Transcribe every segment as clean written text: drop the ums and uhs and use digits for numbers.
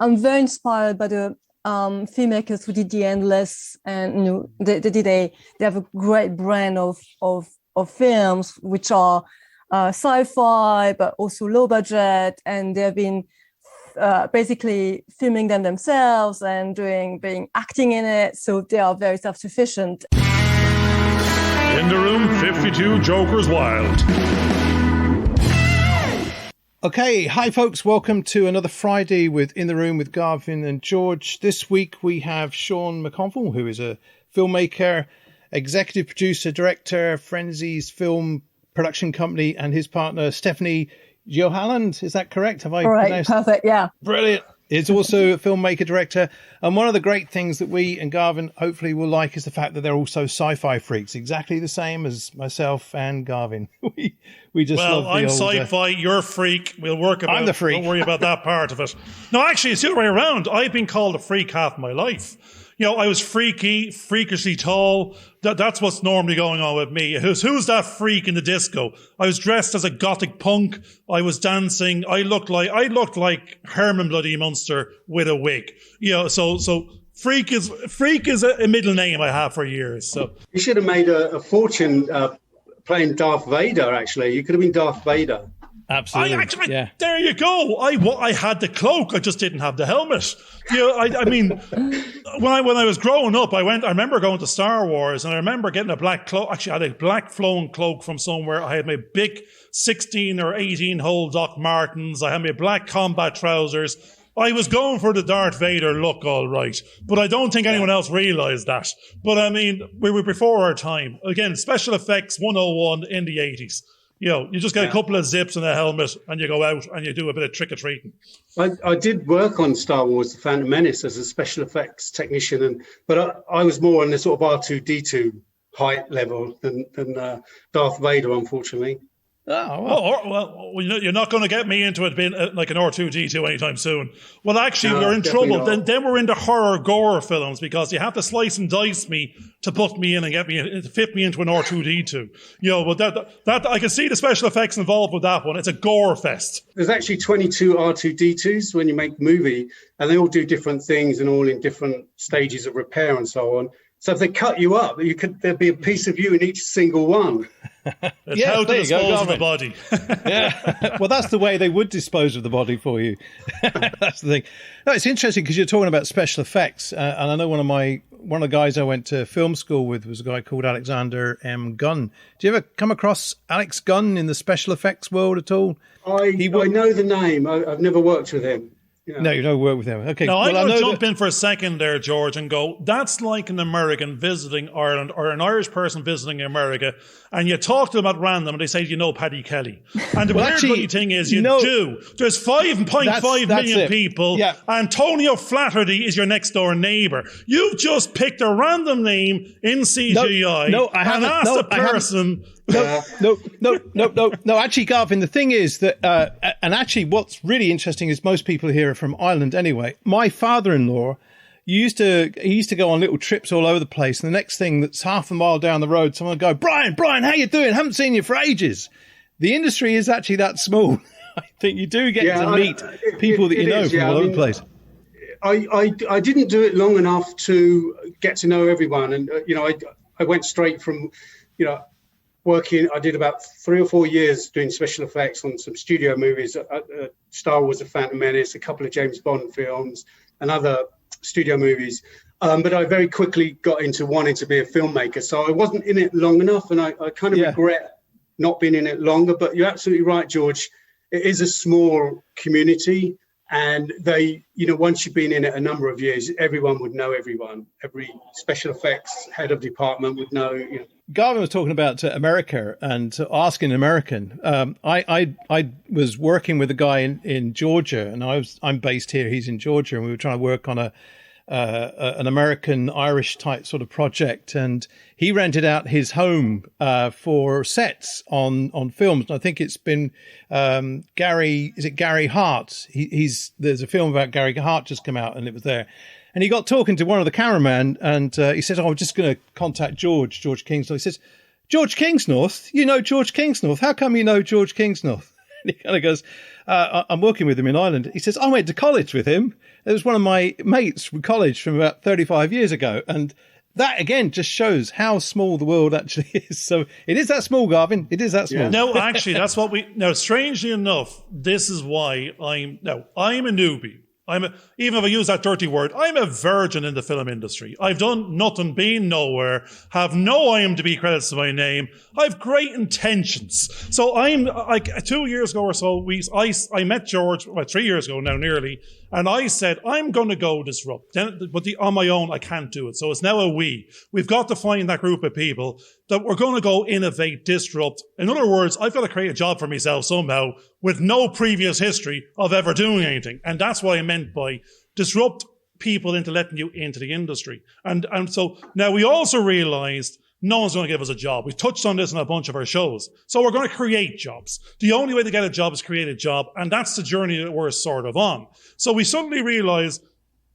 I'm very inspired by the filmmakers who did The Endless, and they have a great brand of films which are sci-fi but also low budget, and they've been basically filming them themselves and being acting in it, so they are very self-sufficient. In the room, 52 Jokers Wild. Okay, hi folks, welcome to another Friday with In the Room with Garvin and George. This week we have Sean McConville, who is a filmmaker, executive producer, director, Frenzy's film production company, and his partner Stéphanie Joalland. Is that correct? Have I pronounced? Perfect, yeah. Brilliant. Is also a filmmaker, director, and one of the great things that we and Garvin hopefully will like is the fact that they're also sci-fi freaks, exactly the same as myself and Garvin. we just love the I'm old, sci-fi, you're a freak. We'll work about it. I'm the freak. Don't worry about that part of it. No, actually, it's the other way around. I've been called a freak half my life. You know, I was freaky, freakishly tall. That's what's normally going on with me. Who's that freak in the disco? I was dressed as a gothic punk. I was dancing. I looked like Herman Bloody Munster with a wig. You know, so freak is a middle name I have for years. So you should have made a fortune playing Darth Vader. Actually, you could have been Darth Vader. Absolutely. Yeah. There you go. I had the cloak. I just didn't have the helmet. You know, I mean, when I was growing up, I remember going to Star Wars, and I remember getting a black cloak. Actually, I had a black flowing cloak from somewhere. I had my big 16 or 18 hole Doc Martens. I had my black combat trousers. I was going for the Darth Vader look, all right. But I don't think anyone else realised that. But I mean, we were before our time. Again, special effects 101 in the 80s. You know, you just get a couple of zips and a helmet and you go out and you do a bit of trick-or-treating. I did work on Star Wars The Phantom Menace as a special effects technician, but I was more on the sort of R2-D2 height level than Darth Vader, unfortunately. Oh, well, you're not going to get me into it being like an R2-D2 anytime soon. Well, actually, we're in trouble. Then we're into horror gore films because you have to slice and dice me to put me in and to fit me into an R2-D2. You know, but that I can see the special effects involved with that one. It's a gore fest. There's actually 22 R2-D2s when you make the movie, and they all do different things and all in different stages of repair and so on. So if they cut you up, there'd be a piece of you in each single one. It's how to dispose of the body. Yeah, well, that's the way they would dispose of the body for you. That's the thing. No, it's interesting because you're talking about special effects, and I know one of the guys I went to film school with was a guy called Alexander M. Gunn. Do you ever come across Alex Gunn in the special effects world at all? I know the name. I've never worked with him. Yeah. No, you don't work with him. Okay. Now, I'm going to jump in for a second there, George, and go, that's like an American visiting Ireland or an Irish person visiting America, and you talk to them at random and they say, you know Paddy Kelly. And the weird thing is, do. There's 5.5 million people. Yeah. Antonio Flaherty is your next door neighbour. You've just picked a random name in CGI I haven't. and asked a person... No. Actually, Garvin, the thing is that, and actually what's really interesting is most people here are from Ireland anyway. My father-in-law, he used to go on little trips all over the place. And the next thing that's half a mile down the road, someone would go, Brian, how you doing? Haven't seen you for ages. The industry is actually that small. I think you do get to meet people that you know from all over the place. I didn't do it long enough to get to know everyone. And, I went straight from, working, I did about 3 or 4 years doing special effects on some studio movies, Star Wars: The Phantom Menace, a couple of James Bond films, and other studio movies. But I very quickly got into wanting to be a filmmaker. So I wasn't in it long enough, and I kind of regret not being in it longer. But you're absolutely right, George. It is a small community. And they, once you've been in it a number of years, everyone would know everyone. Every special effects head of department would know. Garvin was talking about America and asking an American. I was working with a guy in Georgia, and I'm based here. He's in Georgia, and we were trying to work on an American Irish type sort of project, and he rented out his home for sets on films. And I think it's been Gary Hart? There's a film about Gary Hart just come out, and it was there. And he got talking to one of the cameramen, and he said, I'm just going to contact George Kingsnorth. He says, George Kingsnorth? You know George Kingsnorth? How come you know George Kingsnorth? he kind of goes, I'm working with him in Ireland. He says, I went to college with him. It was one of my mates from college from about 35 years ago. And that, again, just shows how small the world actually is. So it is that small, Garvin. It is that small. Yeah. No, actually, that's what now, strangely enough, this is why I'm a newbie. Even if I use that dirty word, I'm a virgin in the film industry. I've done nothing, been nowhere, have no IMDb credits to my name. I've great intentions. So I'm like 2 years ago or so, I met George, 3 years ago now nearly, and I said, I'm going to go disrupt. But on my own, I can't do it. So it's now a we. We've got to find that group of people that we're going to go innovate, disrupt. In other words, I've got to create a job for myself somehow with no previous history of ever doing anything. And that's what I meant by disrupt people into letting you into the industry. And so now we also realized no one's going to give us a job. We've touched on this in a bunch of our shows. So we're going to create jobs. The only way to get a job is create a job. And that's the journey that we're sort of on. So we suddenly realized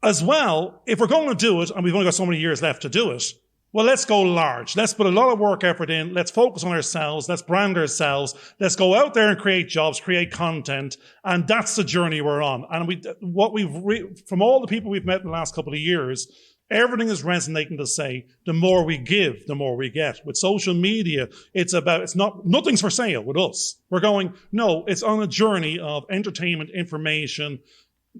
as well, if we're going to do it, and we've only got so many years left to do it, well, let's go large. Let's put a lot of work effort in. Let's focus on ourselves. Let's brand ourselves. Let's go out there and create jobs, create content. And that's the journey we're on. And from all the people we've met in the last couple of years, everything is resonating to say, the more we give, the more we get. With social media, nothing's for sale with us. We're going, no, it's on a journey of entertainment, information,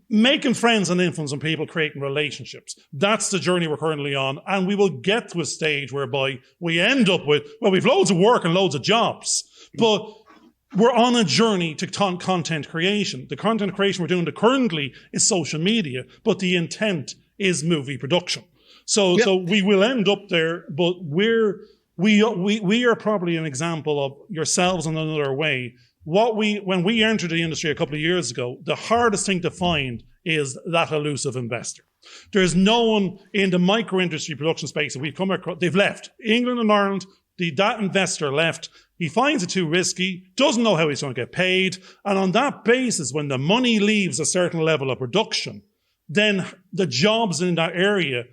making friends and influencing people, creating relationships. That's the journey we're currently on. And we will get to a stage whereby we end up with, well, we've loads of work and loads of jobs, but we're on a journey to content creation. The content creation we're doing currently is social media, but the intent is movie production. So we will end up there, but we are probably an example of yourselves in another way. When we entered the industry a couple of years ago, the hardest thing to find is that elusive investor. There's no one in the micro industry production space that we've come across. They've left. England and Ireland, that investor left. He finds it too risky, doesn't know how he's going to get paid. And on that basis, when the money leaves a certain level of production, then the jobs in that area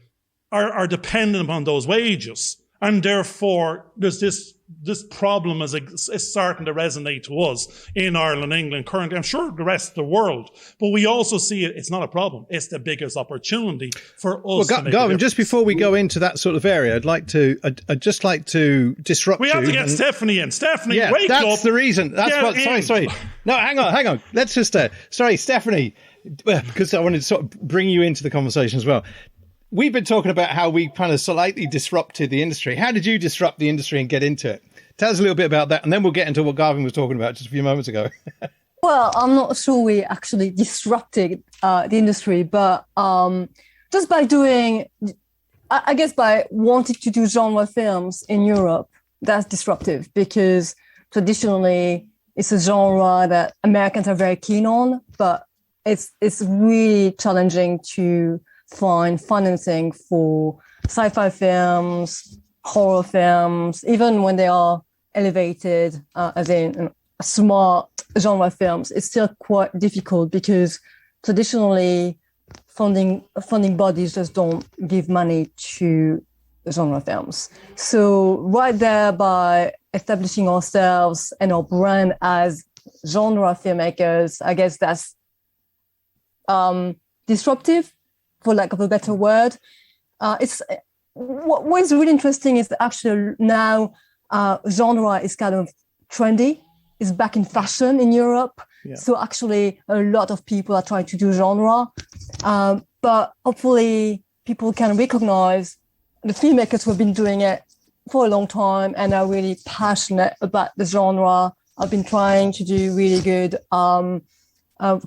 are dependent upon those wages. And therefore, there's this problem is starting to resonate to us in Ireland, England, currently, I'm sure the rest of the world. But we also see it's not a problem. It's the biggest opportunity for us. Well, Garvin, just before we go into that sort of area, I'd just like to disrupt you. We have to get Stephanie in. Stephanie, yeah, wake up. That's the reason. Sorry. No, hang on. Let's just, sorry, Stephanie, because I wanted to sort of bring you into the conversation as well. We've been talking about how we kind of slightly disrupted the industry. How did you disrupt the industry and get into it? Tell us a little bit about that, and then we'll get into what Garvin was talking about just a few moments ago. Well, I'm not sure we actually disrupted the industry, but just by doing, I guess by wanting to do genre films in Europe, that's disruptive because traditionally it's a genre that Americans are very keen on, but it's really challenging to find financing for sci-fi films, horror films, even when they are elevated as in smart genre films. It's still quite difficult because traditionally funding bodies just don't give money to genre films. So right there, by establishing ourselves and our brand as genre filmmakers, I guess that's disruptive, for lack of a better word. It's what is really interesting is that actually now genre is kind of trendy. It's back in fashion in Europe. Yeah. So actually a lot of people are trying to do genre. But hopefully people can recognize the filmmakers who have been doing it for a long time and are really passionate about the genre. I've been trying to do really good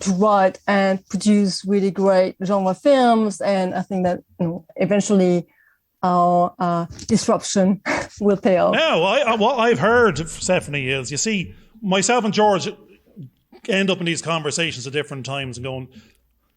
to write and produce really great genre films, and I think that eventually our disruption will pay off. No, what I've heard, Stephanie, is you see, myself and George end up in these conversations at different times and going,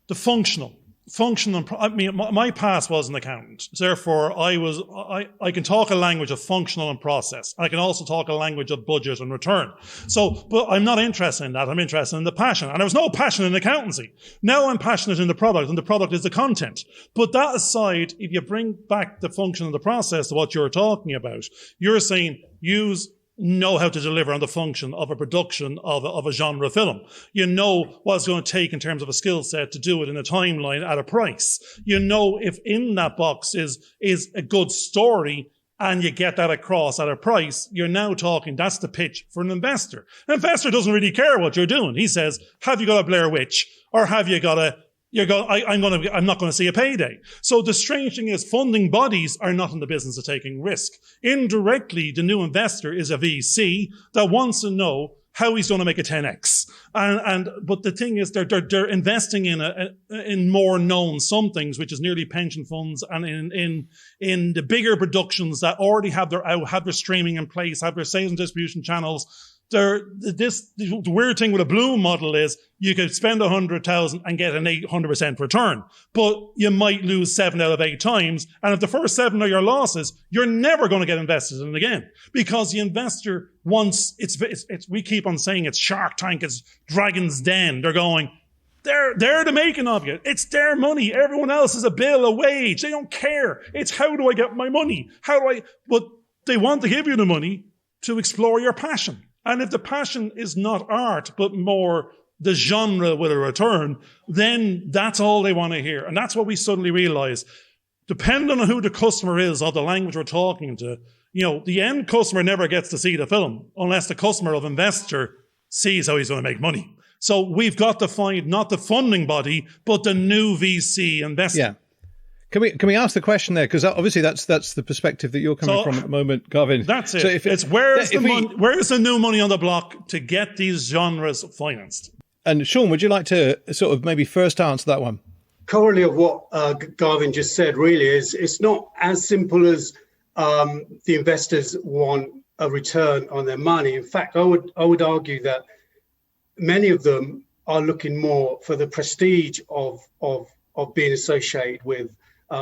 the functional. I mean, my past was an accountant. Therefore, I can talk a language of functional and process. I can also talk a language of budget and return. So, but I'm not interested in that. I'm interested in the passion. And there was no passion in accountancy. Now I'm passionate in the product, and the product is the content. But that aside, if you bring back the function and the process to what you're talking about, you're saying use know how to deliver on the function of a production of a genre film. You know what it's going to take in terms of a skill set to do it in a timeline at a price. You know if in that box is a good story, and you get that across at a price, you're now talking, that's the pitch for an investor. An investor doesn't really care what you're doing. He says, have you got a Blair Witch? Or have you got I'm not going to see a payday. So the strange thing is funding bodies are not in the business of taking risk. Indirectly, the new investor is a VC that wants to know how he's going to make a 10x. But the thing is, they're investing in more known somethings, which is nearly pension funds, and in the bigger productions that already have their streaming in place, have their sales and distribution channels. The weird thing with a Bloom model is you could spend 100,000 and get an 800% return, but you might lose 7 out of 8 times. And if the first 7 are your losses, you're never going to get invested in again, because the investor wants, we keep on saying it's Shark Tank, it's Dragon's Den. They're going, they're the making of it. It's their money. Everyone else is a bill, a wage. They don't care. It's how do I get my money? But they want to give you the money to explore your passion. And if the passion is not art, but more the genre with a return, then that's all they want to hear. And that's what we suddenly realize. Depending on who the customer is or the language we're talking to, the end customer never gets to see the film unless the customer of investor sees how he's going to make money. So we've got to find not the funding body, but the new VC investor. Yeah. Can we ask the question there? Because obviously that's the perspective that you're coming from at the moment, Garvin. That's it. So where's the new money on the block to get these genres financed? And Sean, would you like to sort of maybe first answer that one? Corollary of what Garvin just said really is it's not as simple as the investors want a return on their money. In fact, I would argue that many of them are looking more for the prestige of being associated with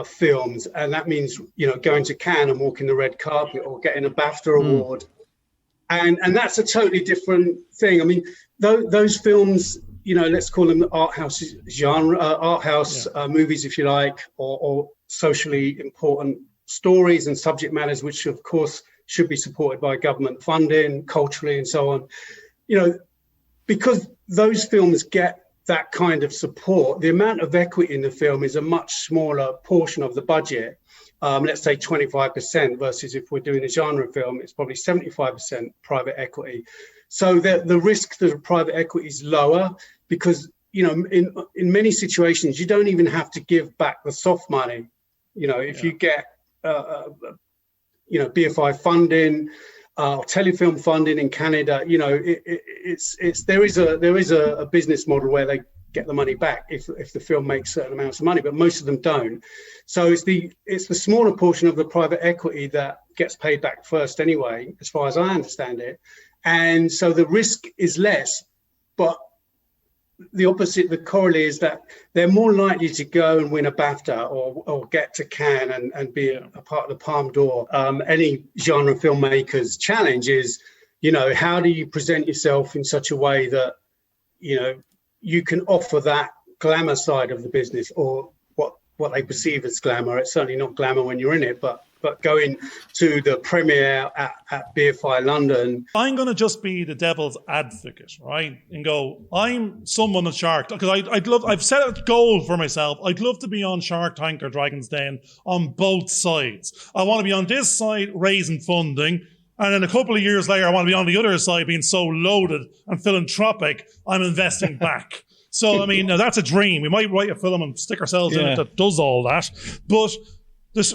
films, and that means going to Cannes and walking the red carpet or getting a BAFTA award, and that's a totally different thing. I mean, those films, let's call them art house movies, if you like, or socially important stories and subject matters, which of course should be supported by government funding, culturally and so on. Because those films get that kind of support, the amount of equity in the film is a much smaller portion of the budget. Let's say 25% versus if we're doing a genre film, it's probably 75% private equity. So the risk to the private equity is lower because, in many situations, you don't even have to give back the soft money. If you get, BFI funding, telefilm funding in Canada, there is a business model where they get the money back if the film makes certain amounts of money, but most of them don't. So it's the smaller portion of the private equity that gets paid back first anyway, as far as I understand it. And so the risk is less, but the opposite, the corollary is that they're more likely to go and win a BAFTA or get to Cannes and be a part of the Palme d'Or. Any genre filmmaker's challenge is, how do you present yourself in such a way that, you can offer that glamour side of the business, or what they perceive as glamour. It's certainly not glamour when you're in it, but going to the premiere at BFI London. I'm going to just be the devil's advocate, right? And go, I'm someone on Shark Tank, because I've set a goal for myself. I'd love to be on Shark Tank or Dragon's Den on both sides. I want to be on this side raising funding, and then a couple of years later, I want to be on the other side being so loaded and philanthropic, I'm investing back. So, I mean, that's a dream. We might write a film and stick ourselves in it that does all that. But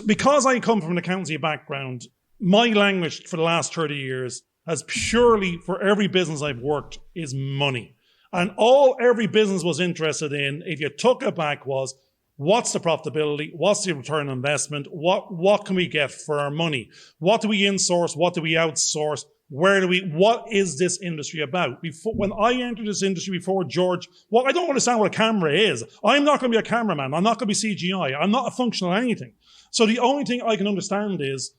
because I come from an accountancy background, my language for the last 30 years has purely, for every business I've worked, is money. And all every business was interested in, if you took it back, was what's the profitability? What's the return on investment? What can we get for our money? What do we insource? What do we outsource? What is this industry about? When I entered this industry before George, I don't understand what a camera is. I'm not going to be a cameraman. I'm not going to be CGI. I'm not a functional anything. So the only thing I can understand is,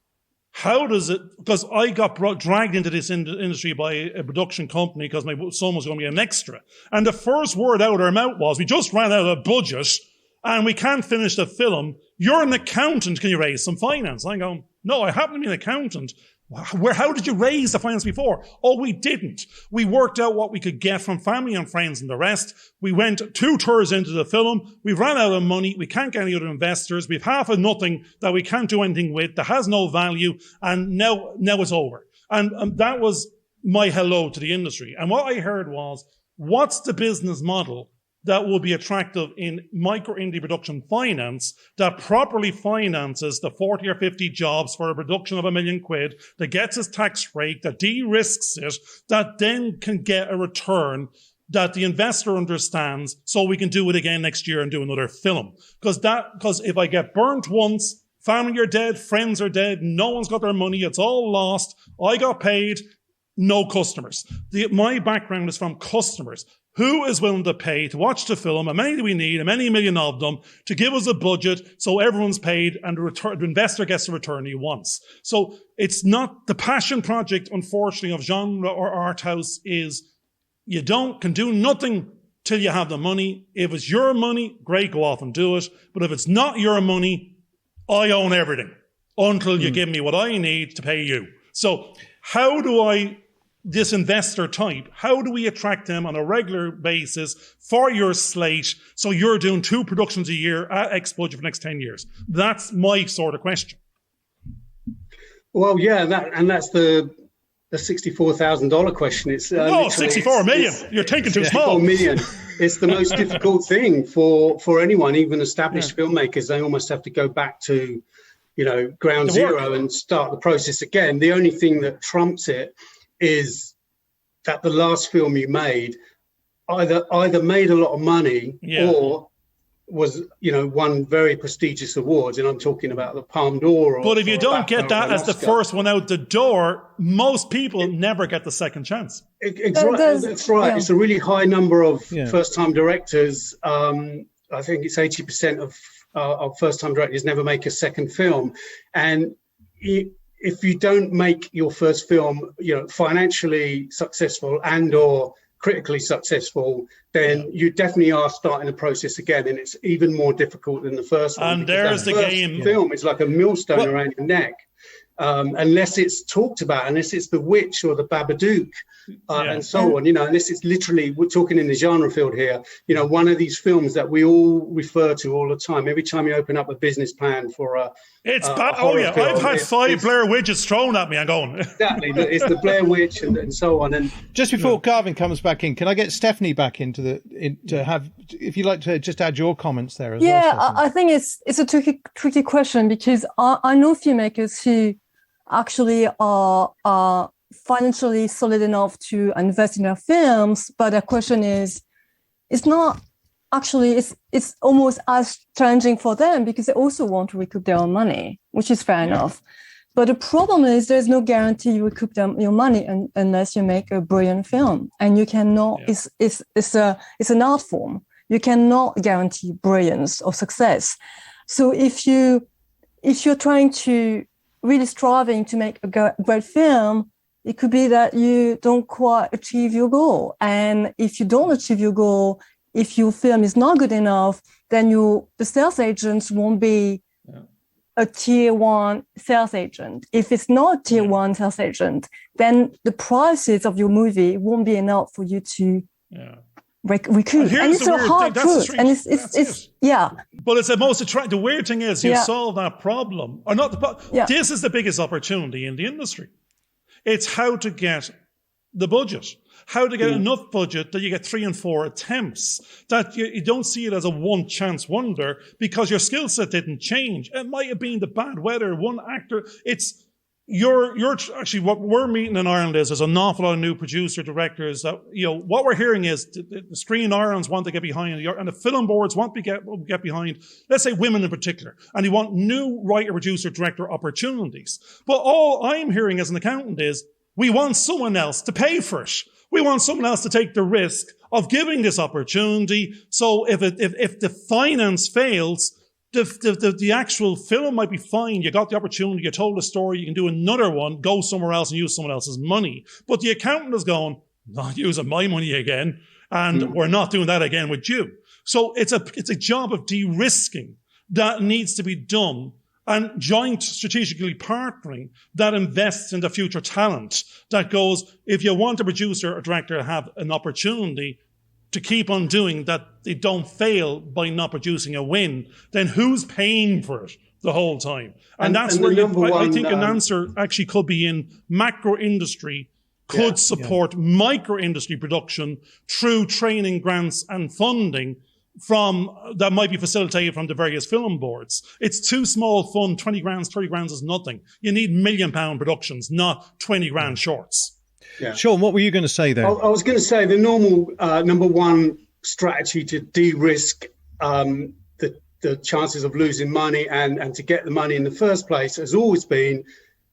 how does it, because I got dragged into this industry by a production company because my son was going to be an extra. And the first word out of our mouth was, we just ran out of budget and we can't finish the film. You're an accountant. Can you raise some finance? I'm going, no, I happen to be an accountant. How did you raise the finance before? Oh, we didn't. We worked out what we could get from family and friends and the rest. We went 2 tours into the film. We ran out of money. We can't get any other investors. We've half of nothing that we can't do anything with, that has no value. And now it's over. And that was my hello to the industry. And what I heard was, what's the business model that will be attractive in micro indie production finance that properly finances the 40 or 50 jobs for a production of £1 million, that gets us tax break, that de-risks it, that then can get a return that the investor understands, so we can do it again next year and do another film. Because if I get burnt once, family are dead, friends are dead, no one's got their money, it's all lost, I got paid, no customers. My background is from customers. Who is willing to pay to watch the film? How many do we need? How many million of them to give us a budget so everyone's paid and the investor gets the return he wants? So it's not the passion project, unfortunately, of genre or art house is you can do nothing till you have the money. If it's your money, great, go off and do it. But if it's not your money, I own everything until you give me what I need to pay you. So how do this investor type, how do we attract them on a regular basis for your slate so you're doing 2 productions a year at X budget for the next 10 years? That's my sort of question. Well, yeah, that's the $64,000 question. It's no, 64 million. You're thinking too small. 64 million. It's the most difficult thing for anyone, even established filmmakers. They almost have to go back to, ground zero and start the process again. The only thing that trumps it is that the last film you made either made a lot of money or was won very prestigious awards, and I'm talking about the Palme d'Or. But if you don't get that as the first one out the door, most people never get the second chance. That's right. Yeah. It's a really high number of first-time directors. I think it's 80% of first-time directors never make a second film, and if you don't make your first film, financially successful and or critically successful, then you definitely are starting the process again, and it's even more difficult than the first one. And there's the game. Film is like a millstone around your neck, unless it's talked about, unless it's The Witch or The Babadook, and so on. Unless it's literally, we're talking in the genre field here. One of these films that we all refer to all the time. Every time you open up a business plan for a horror film, I've had 5 Blair Witches thrown at me. I'm going exactly. It's the Blair Witch and so on. And just before Garvin comes back in, can I get Stephanie back to have, if you'd like to just add your comments there as well? Yeah, I think it's a tricky question, because I know filmmakers who actually are financially solid enough to invest in their films, but the question is, it's not actually, it's almost as challenging for them, because they also want to recoup their own money, which is fair enough. But the problem is there's no guarantee you recoup your money unless you make a brilliant film, and you cannot. It's an art form. You cannot guarantee brilliance or success. So if you're trying to really striving to make a great film, it could be that you don't quite achieve your goal. And if you don't achieve your goal, if your film is not good enough, then the sales agents won't be a tier 1 sales agent. If it's not a tier 1 sales agent, then the prices of your movie won't be enough for you to recoup. And it's a hard truth. And it's But it's the most attractive. The weird thing is you solve that problem, or not the problem. This is the biggest opportunity in the industry. It's how to get the budget, how to get enough budget that you get 3 and 4 attempts, that you don't see it as a one chance wonder because your skill set didn't change. It might have been the bad weather, one actor. It's you're actually, what we're meeting in Ireland is there's an awful lot of new producer directors that, what we're hearing is the Screen Irons want to get behind, and the film boards want to get behind, let's say women in particular, and they want new writer, producer, director opportunities. But all I'm hearing as an accountant is we want someone else to pay for it. We want someone else to take the risk of giving this opportunity. So if the finance fails, the actual film might be fine. You got the opportunity, you told a story, you can do another one, go somewhere else and use someone else's money. But the accountant is going, not using my money again, and we're not doing that again with you. So it's a job of de-risking that needs to be done. and joint strategically partnering that invests in the future talent, that goes, if you want a producer or director to have an opportunity to keep on doing that, they don't fail by not producing a win, then who's paying for it the whole time? And that's where I think an answer actually could be in macro industry could support micro industry production through training grants and funding that might be facilitated from the various film boards. It's too small fund. 20 grand, 30 grand is nothing. You need £1 million productions, not 20 grand shorts. Yeah. Sean, what were you going to say there? I was going to say the normal number one strategy to de-risk the chances of losing money and to get the money in the first place has always been,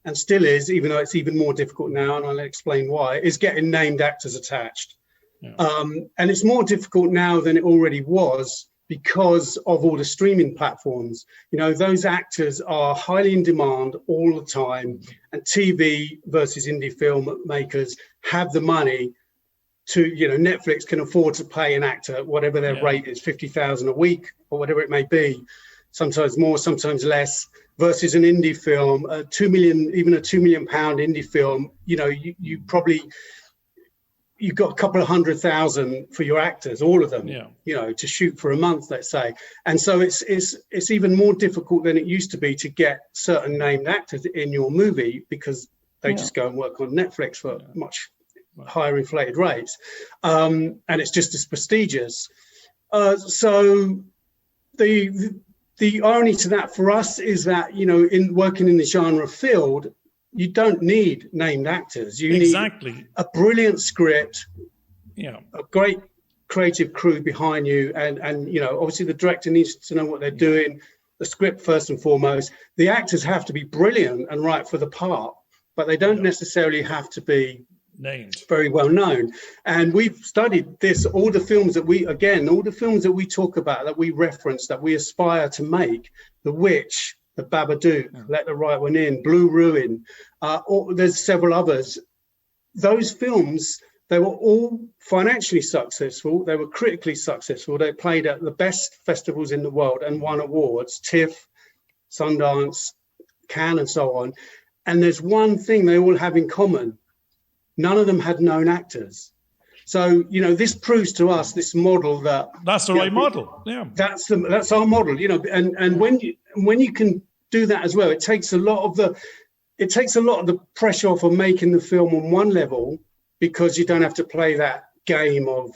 and still is, even though it's even more difficult now, and I'll explain why, is getting named actors attached. Yeah. And it's more difficult now than it already was because of all the streaming platforms. You know, those actors are highly in demand all the time, and TV versus indie filmmakers have the money to, you know, Netflix can afford to pay an actor whatever their rate is, 50,000 a week or whatever it may be, sometimes more, sometimes less, versus an indie film, a 2 million, even a £2 million indie film. You know, you've got a couple of 100,000 for your actors, all of them, you know, to shoot for a month, let's say. And so it's even more difficult than it used to be to get certain named actors in your movie because they just go and work on Netflix for much higher inflated rates. And it's just as prestigious. So the irony to that for us is that, you know, in working in the genre field, you don't need named actors. You need a brilliant script, a great creative crew behind you, and you know, obviously the director needs to know what they're doing. The script first and foremost. The actors have to be brilliant and right for the part, but they don't necessarily have to be named, very well known. And we've studied this. All the films that we talk about, that we reference, that we aspire to make, The Witch, The Babadook, Let the Right One In, Blue Ruin, there's several others. Those films, they were all financially successful. They were critically successful. They played at the best festivals in the world and won awards, TIFF, Sundance, Cannes, and so on. And there's one thing they all have in common. None of them had known actors. So, you know, this proves to us this model that's the right model. Yeah, that's our model. You know, and when you can do that as well, it takes a lot of the pressure off of making the film on one level, because you don't have to play that game of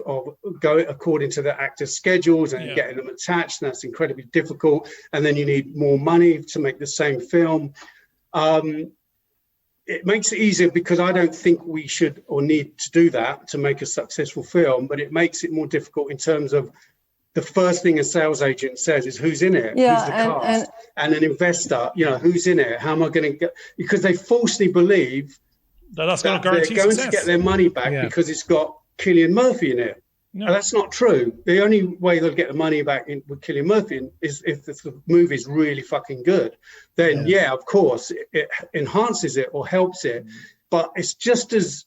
going according to the actors' schedules and getting them attached. And that's incredibly difficult. And then you need more money to make the same film. It makes it easier because I don't think we should or need to do that to make a successful film, but it makes it more difficult in terms of the first thing a sales agent says is who's in it, who's the cast, and an investor, you know, who's in it, how am I going to get, because they falsely believe that they're going to get their money back because it's got Cillian Murphy in it. No. That's not true. The only way they'll get the money back with Cillian Murphy is if the movie's really fucking good. Then, of course, it enhances it or helps it. But it's just as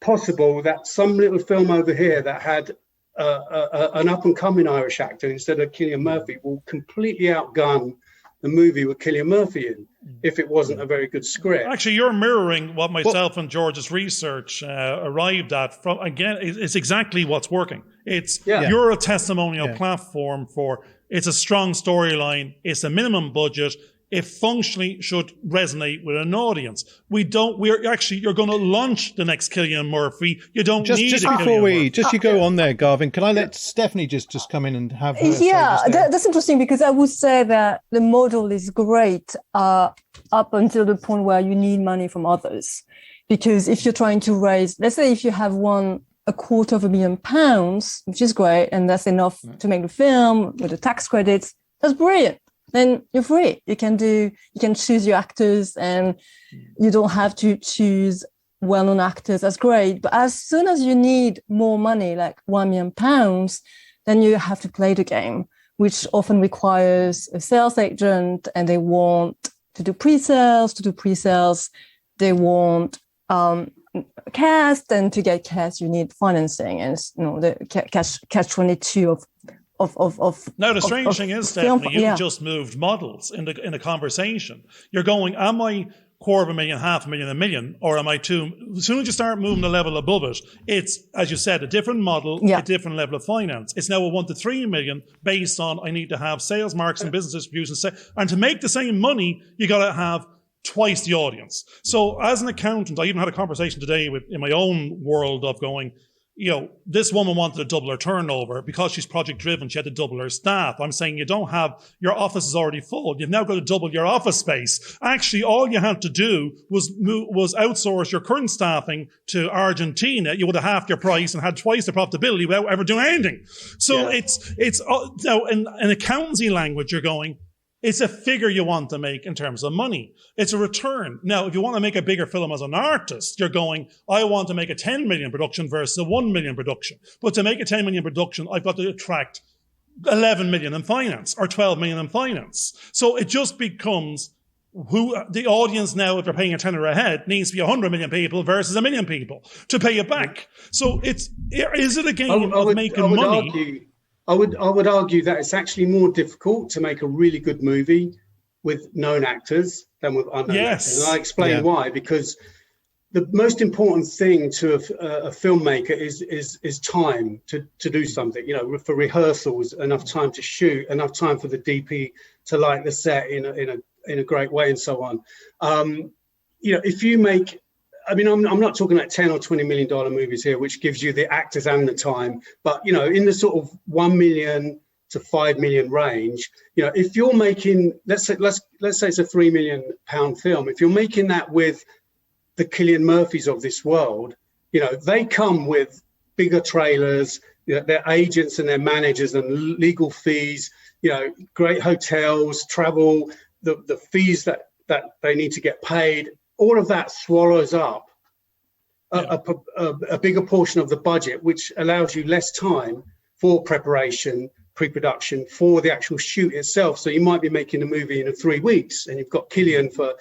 possible that some little film over here that had an up-and-coming Irish actor instead of Cillian Murphy will completely outgun the movie with Cillian Murphy in, if it wasn't a very good script. Actually, you're mirroring what myself and George's research arrived at. From again, it's exactly what's working. It's you're a testimonial platform for. It's a strong storyline. It's a minimum budget. It functionally should resonate with an audience. You're going to launch the next Cillian Murphy. You don't need just before you go on there, Garvin. Can I let Stephanie just come in and have her that's interesting, because I would say that the model is great up until the point where you need money from others. Because if you're trying to raise, let's say if you have won £250,000, which is great, and that's enough to make the film with the tax credits, that's brilliant. Then you're free. You can choose your actors, and you don't have to choose well-known actors. That's great. But as soon as you need more money, like £1 million, then you have to play the game, which often requires a sales agent, and they want to do pre-sales. They want cast, and to get cast, you need financing, and the catch-22 Now, the strange thing is, Stephanie, you just moved models in the conversation. You're going, am I $250,000, $500,000, $1 million, or am I two? As soon as you start moving the level above it, it's, as you said, a different model, a different level of finance. It's now a 1 to 3 million based on I need to have sales, marketing, business distribution, and to make the same money, you got to have twice the audience. So as an accountant, I even had a conversation today in my own world of going, this woman wanted to double her turnover because she's project driven. She had to double her staff. I'm saying you don't have, your office is already full. You've now got to double your office space. Actually, all you had to do was outsource your current staffing to Argentina. You would have halved your price and had twice the profitability without ever doing anything. So it's now in accountancy language, you're going, it's a figure you want to make in terms of money. It's a return. Now, if you want to make a bigger film as an artist, you're going, I want to make a 10 million production versus a 1 million production. But to make a 10 million production, I've got to attract 11 million in finance or 12 million in finance. So it just becomes who the audience now, if they're paying a tenner a head, needs to be 100 million people versus 1 million people to pay it back. So is it a game of making money? I would argue that it's actually more difficult to make a really good movie with known actors than with unknown actors. And I explain why, because the most important thing to a filmmaker is time to do something, for rehearsals, enough time to shoot, enough time for the DP to light the set in a great way and so on. If you make, I'm not talking about $10 or $20 million movies here, which gives you the actors and the time, but in the sort of 1 million to 5 million range, if you're making, let's say it's a £3 million film, if you're making that with the Cillian Murphys of this world, they come with bigger trailers, their agents and their managers and legal fees, great hotels, travel, the fees that they need to get paid. All of that swallows up a bigger portion of the budget, which allows you less time for preparation, pre-production, for the actual shoot itself. So you might be making a movie in 3 weeks and you've got Cillian for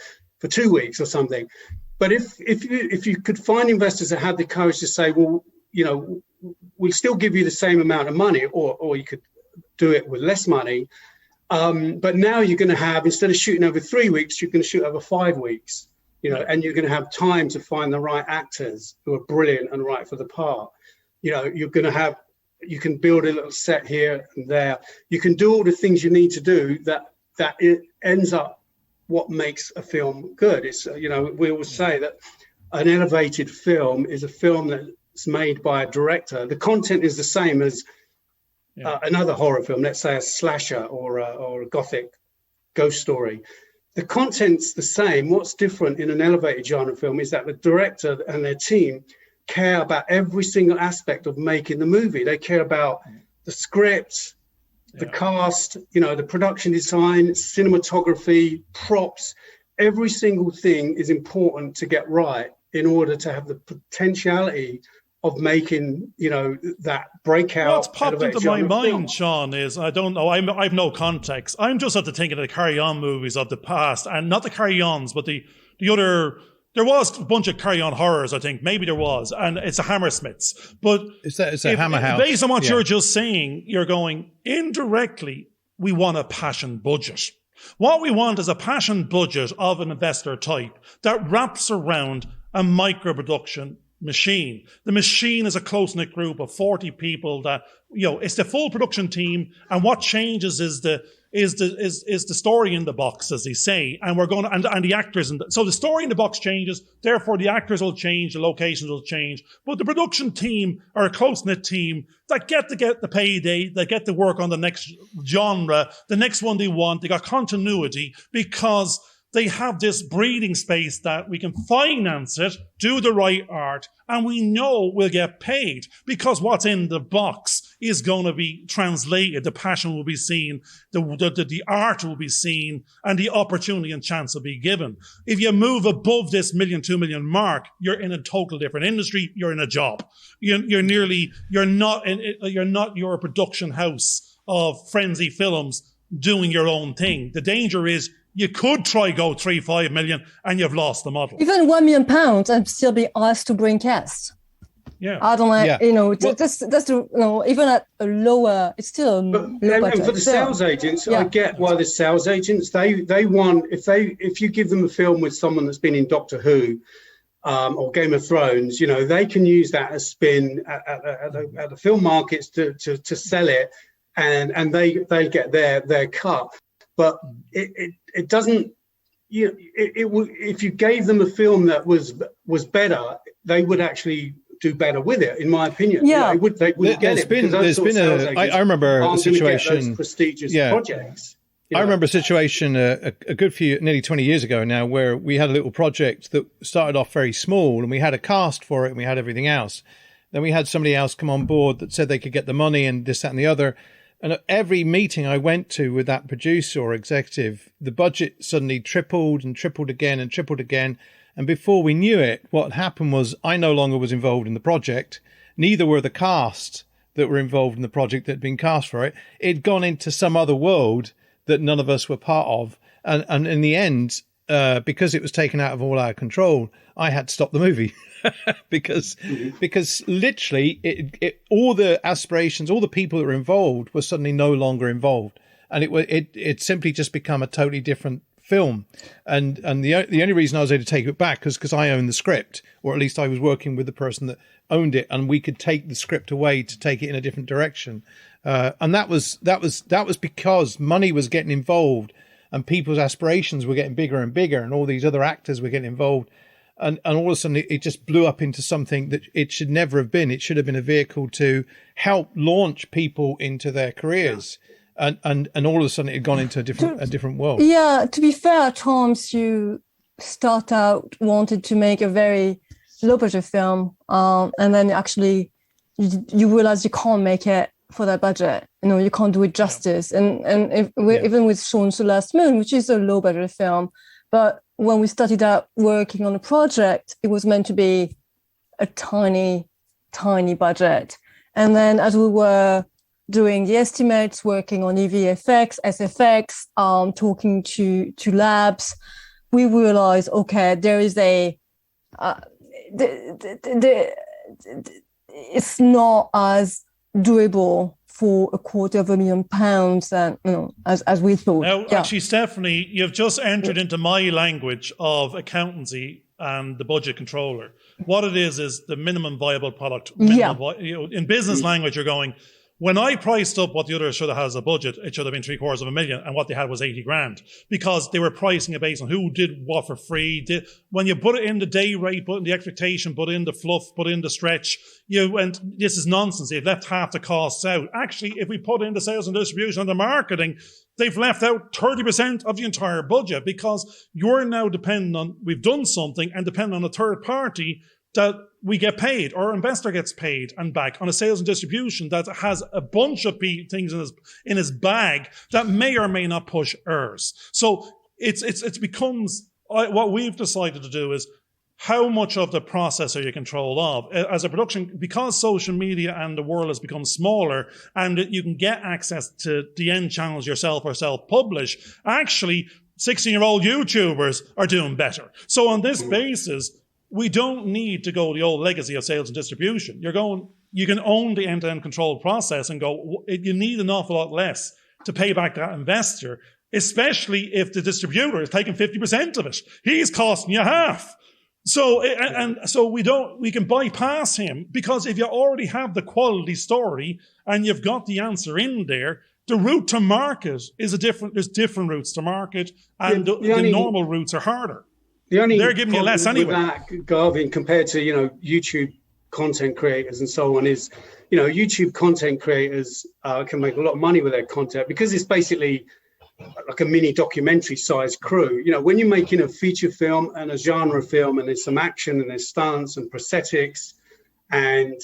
2 weeks or something. But if you could find investors that had the courage to say, well, we'll still give you the same amount of money, or you could do it with less money. But now you're going to have, instead of shooting over 3 weeks, you're going to shoot over 5 weeks. And you're going to have time to find the right actors who are brilliant and right for the part. You're going to have, you can build a little set here and there. You can do all the things you need to do that it ends up what makes a film good. It's, we always say that an elevated film is a film that's made by a director. The content is the same as another horror film, let's say a slasher or a gothic ghost story. The content's the same. What's different in an elevated genre film is that the director and their team care about every single aspect of making the movie. They care about the script, the cast, the production design, cinematography, props. Every single thing is important to get right in order to have the potentiality of making, that breakout. What's popped into my mind, Sean, is, I don't know, I've no context. I'm just at the thinking of the carry-on movies of the past, and not the carry-ons, but the other. There was a bunch of carry-on horrors, I think. Maybe there was, and it's a Hammersmiths. But it's a Hammer House. Based on what you're just saying, you're going, indirectly, we want a passion budget. What we want is a passion budget of an investor type that wraps around a micro-production machine. The machine is a close-knit group of 40 people that, it's the full production team, and what changes is the story in the box, as they say, and we're going to, and the actors, so the story in the box changes, therefore the actors will change, the locations will change, but the production team are a close-knit team that get the payday, they get to work on the next genre, the next one they want, they got continuity, because they have this breathing space that we can finance it, do the right art, and we know we'll get paid because what's in the box is going to be translated. The passion will be seen, the art will be seen, and the opportunity and chance will be given. If you move above this 1 million, 2 million mark, you're in a total different industry. You're in a job. You're not your production house of Frenzy Films doing your own thing. The danger is, you could try go 3-5 million and you've lost the model. Even £1 million and still be asked to bring cast. Yeah. I don't like, Yeah. that's the, even at a lower, it's still a low budget. And for the sales agents, I get why the sales agents, they want, if you give them a film with someone that's been in Doctor Who, or Game of Thrones, they can use that as spin at the film markets to sell it, and they get their cut. But it doesn't. If you gave them a film that was better, they would actually do better with it, in my opinion. Yeah, they would get it. I remember a situation. Prestigious projects. I remember a situation a good nearly 20 years ago now, where we had a little project that started off very small, and we had a cast for it, and we had everything else. Then we had somebody else come on board that said they could get the money and this, that, and the other. And at every meeting I went to with that producer or executive, the budget suddenly tripled and tripled again and tripled again. And before we knew it, what happened was I no longer was involved in the project. Neither were the cast that were involved in the project that had been cast for it. It'd gone into some other world that none of us were part of. And in the end, because it was taken out of all our control, I had to stop the movie. because literally all the aspirations, all the people that were involved were suddenly no longer involved. And it simply just become a totally different film. And the only reason I was able to take it back was because I owned the script, or at least I was working with the person that owned it, and we could take the script away to take it in a different direction. And that was because money was getting involved, and people's aspirations were getting bigger and bigger, and all these other actors were getting involved. And all of a sudden it just blew up into something that it should never have been. It should have been a vehicle to help launch people into their careers. Yeah. And all of a sudden it had gone into a different world. Yeah, to be fair, at times you start out wanted to make a very low budget film, and then actually you realize you can't make it for that budget. You can't do it justice. And even with Sean's The Last Moon, which is a low budget film, but when we started out working on a project, it was meant to be a tiny, tiny budget. And then as we were doing the estimates, working on EVFX, SFX, talking to labs, we realized, okay, there is it's not as doable for £250,000 and as we thought. Now, actually, Stephanie, you've just entered into my language of accountancy and the budget controller. What it is the minimum viable product. In business language, you're going, when I priced up what the other should have had as a budget, it should have been $750,000, and what they had was 80 grand, because they were pricing it based on who did what for free. When you put it in the day rate, put in the expectation, put in the fluff, put in the stretch, you went, this is nonsense. They've left half the costs out. Actually, if we put in the sales and distribution and the marketing, they've left out 30% of the entire budget, because you're now dependent on, we've done something and dependent on a third party that we get paid, or investor gets paid and back on a sales and distribution that has a bunch of things in his bag that may or may not push ours. So it becomes, what we've decided to do is, how much of the process are you control of? As a production, because social media and the world has become smaller, and you can get access to the end channels yourself or self-publish, actually 16-year-old YouTubers are doing better. So on this basis, we don't need to go the old legacy of sales and distribution. You can own the end-to-end control process and go, you need an awful lot less to pay back that investor, especially if the distributor is taking 50% of it. He's costing you half. So, we can bypass him, because if you already have the quality story and you've got the answer in there, the route to market is there's different routes to market, and the normal routes are harder. They're giving you less anyway. That, Garvin, compared to YouTube content creators and so on, is YouTube content creators can make a lot of money with their content, because it's basically like a mini documentary sized crew. When you're making a feature film and a genre film, and there's some action and there's stunts and prosthetics and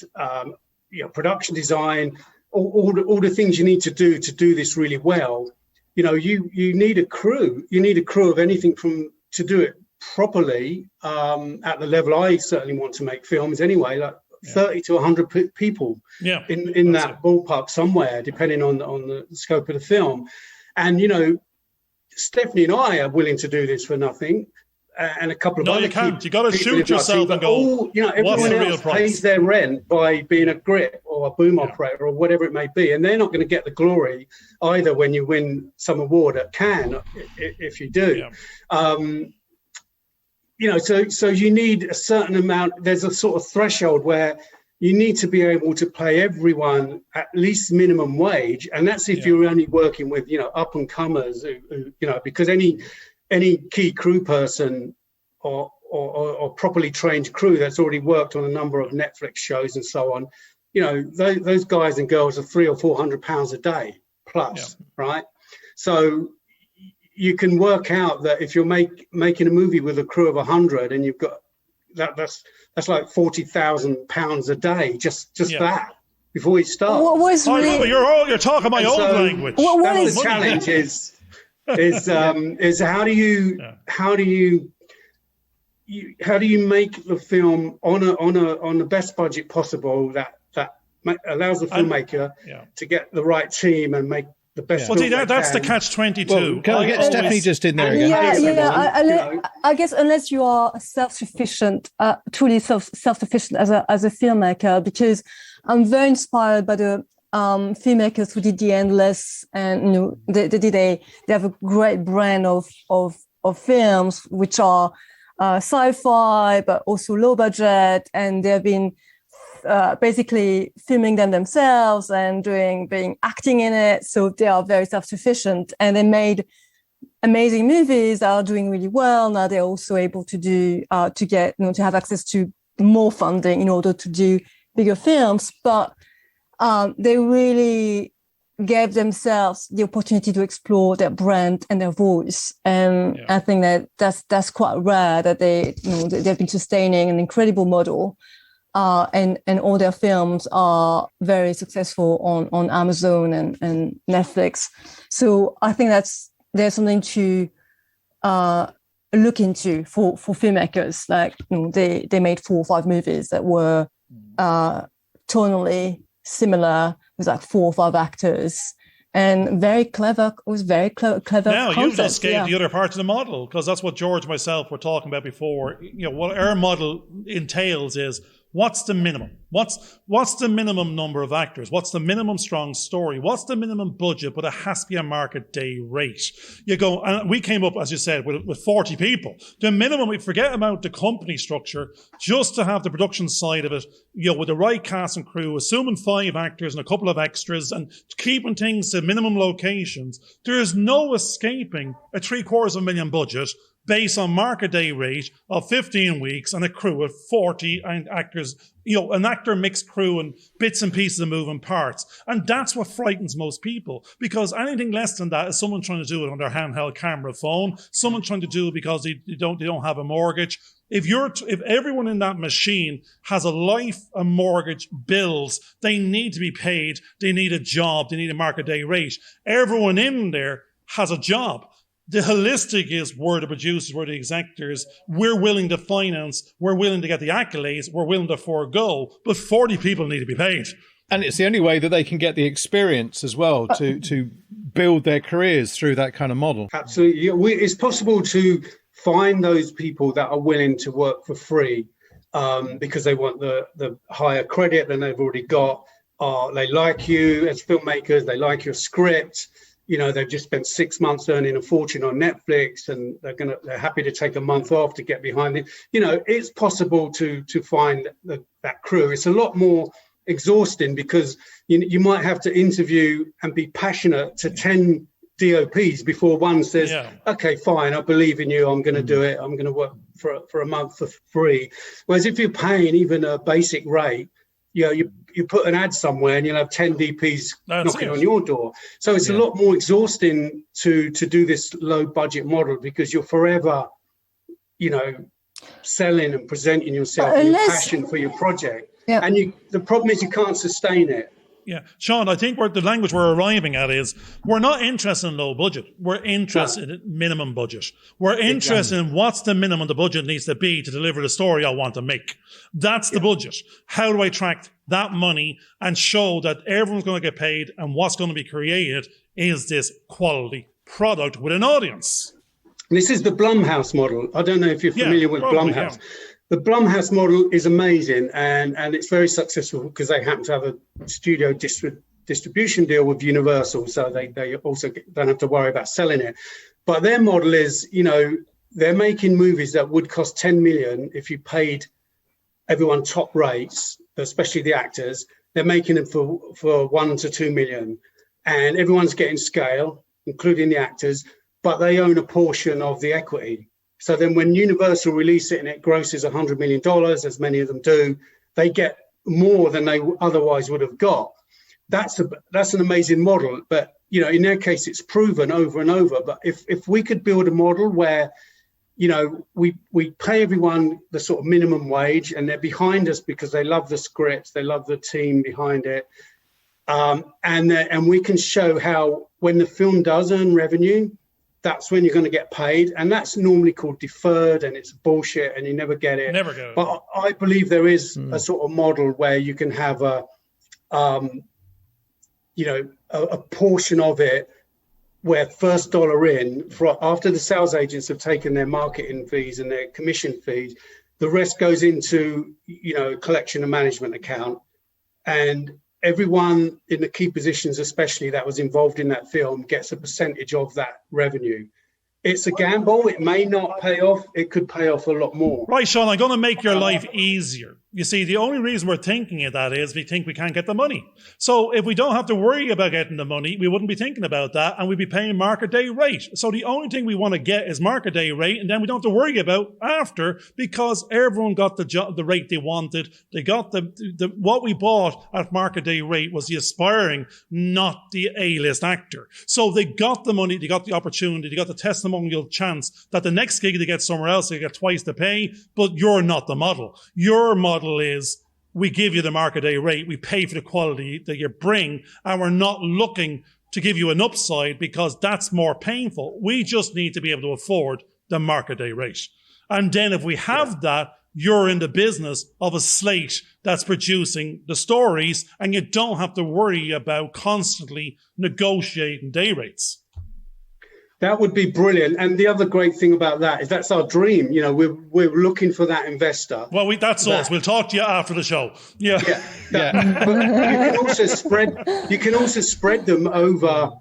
production design, all the things you need to do this really well. You need a crew. You need a crew of anything to do it properly at the level I certainly want to make films anyway, like 30 to 100 people in that ballpark somewhere, depending on the scope of the film. And Stephanie and I are willing to do this for nothing, and a couple of No, other you can't. key You got to people shoot in my yourself team, and but go, all, you know, what's everyone the real else price? pays their rent by being a grip or a boom operator or whatever it may be, and they're not going to get the glory either when you win some award at Cannes, if you do. Yeah. You know, so you need a certain amount. There's a sort of threshold where you need to be able to pay everyone at least minimum wage, and that's if you're only working with, you know, up and comers, who, you know, because any key crew person or properly trained crew that's already worked on a number of Netflix shows and so on, you know, those guys and girls are £300 or £400 a day plus, right? So you can work out that if you're making a movie with a crew of 100 and you've got that's like £40,000 a day, just that before you start. What was I really, know, but you're talking my old language. what is the challenge is how do you make the film on the best budget possible that allows the filmmaker to get the right team and make the best. Well, film that's the can. catch-22. Well, can I get Stephanie just in there again? I guess unless you are self-sufficient, truly self-sufficient as a filmmaker, because I'm very inspired by the filmmakers who did The Endless, and you know they have a great brand of films which are sci-fi but also low budget, and they've been basically filming them themselves and being acting in it. So they are very self-sufficient, and they made amazing movies that are doing really well. Now they're also able to have access to more funding in order to do bigger films. But they really gave themselves the opportunity to explore their brand and their voice. And I think that's quite rare, that they've been sustaining an incredible model. And all their films are very successful on Amazon and Netflix. So I think there's something to look into for filmmakers. Like, you know, they made 4 or 5 movies that were tonally similar, with like 4 or 5 actors, and very clever. It was very clever. Now concept. you've just gave the other part of the model, because that's what George and myself were talking about before. You know, what our model entails is, what's the minimum? What's the minimum number of actors? What's the minimum strong story? What's the minimum budget? But it has to be a market day rate. You go, and we came up, as you said, with 40 people. The minimum, we forget about the company structure, just to have the production side of it, you know, with the right cast and crew, assuming 5 actors and a couple of extras, and keeping things to minimum locations. There is no escaping a $750,000 budget based on market day rate of 15 weeks and a crew of 40 actors, you know, an actor mixed crew and bits and pieces of moving parts. And that's what frightens most people, because anything less than that is someone trying to do it on their handheld camera phone, someone trying to do it because they don't have a mortgage. If everyone in that machine has a life, a mortgage, bills, they need to be paid, they need a job, they need a market day rate. Everyone in there has a job. The holistic is, we're the producers, we're the executors, we're willing to finance, we're willing to get the accolades, we're willing to forego, but 40 people need to be paid. And it's the only way that they can get the experience as well to build their careers through that kind of model. Absolutely. It's possible to find those people that are willing to work for free because they want the higher credit than they've already got. They like you as filmmakers, they like your script. You know, they've just spent 6 months earning a fortune on Netflix, and they're happy to take a month off to get behind it. You know, it's possible to find that crew. It's a lot more exhausting, because you might have to interview and be passionate to 10 DOPs before one says, okay, fine, I believe in you, I'm going to do it, I'm going to work for a month for free. Whereas if you're paying even a basic rate, you know, you put an ad somewhere and you'll have 10 DPs knocking on your door. So it's a lot more exhausting to do this low budget model, because you're forever, you know, selling and presenting yourself and your passion for your project. Yeah. And the problem is you can't sustain it. Yeah, Sean, I think the language we're arriving at is, we're not interested in low budget. We're interested in minimum budget. We're interested in what's the minimum the budget needs to be to deliver the story I want to make. That's the budget. How do I track that money and show that everyone's going to get paid, and what's going to be created is this quality product with an audience? This is the Blumhouse model. I don't know if you're familiar with probably, Blumhouse. yeah. The Blumhouse model is amazing, and it's very successful because they happen to have a studio distribution deal with Universal, so they also don't have to worry about selling it. But their model is, they're making movies that would cost 10 million if you paid everyone top rates, especially the actors. They're making them for 1 to 2 million, and everyone's getting scale, including the actors, but they own a portion of the equity. So then when Universal release it and it grosses $100 million, as many of them do, they get more than they otherwise would have got. That's an amazing model. But, in their case, it's proven over and over. But if we could build a model where, we pay everyone the sort of minimum wage and they're behind us because they love the scripts, they love the team behind it. And we can show how when the film does earn revenue, that's when you're going to get paid. And that's normally called deferred, and it's bullshit and you never get it. Never get it. But I believe there is a sort of model where you can have a portion of it where first dollar in, after the sales agents have taken their marketing fees and their commission fees, the rest goes into, a collection and management account. And everyone in the key positions, especially that was involved in that film, gets a percentage of that revenue. It's a gamble. It may not pay off. It could pay off a lot more. Right, Sean, I'm going to make your life easier. You see, the only reason we're thinking of that is we think we can't get the money. So if we don't have to worry about getting the money, we wouldn't be thinking about that, and we'd be paying market day rate. So the only thing we want to get is market day rate, and then we don't have to worry about after, because everyone got the rate they wanted. They got the what we bought at market day rate was the aspiring, not the A-list actor. So they got the money, they got the opportunity, they got the testimonial chance that the next gig they get somewhere else, they get twice the pay, but you're not the model. Your model is we give you the market day rate, we pay for the quality that you bring, and we're not looking to give you an upside because that's more painful. We just need to be able to afford the market day rate. And then if we have that, you're in the business of a slate that's producing the stories, and you don't have to worry about constantly negotiating day rates. That would be brilliant. And the other great thing about that is that's our dream. We're looking for that investor. Well, that's us. We'll talk to you after the show. Yeah. But you can also spread them over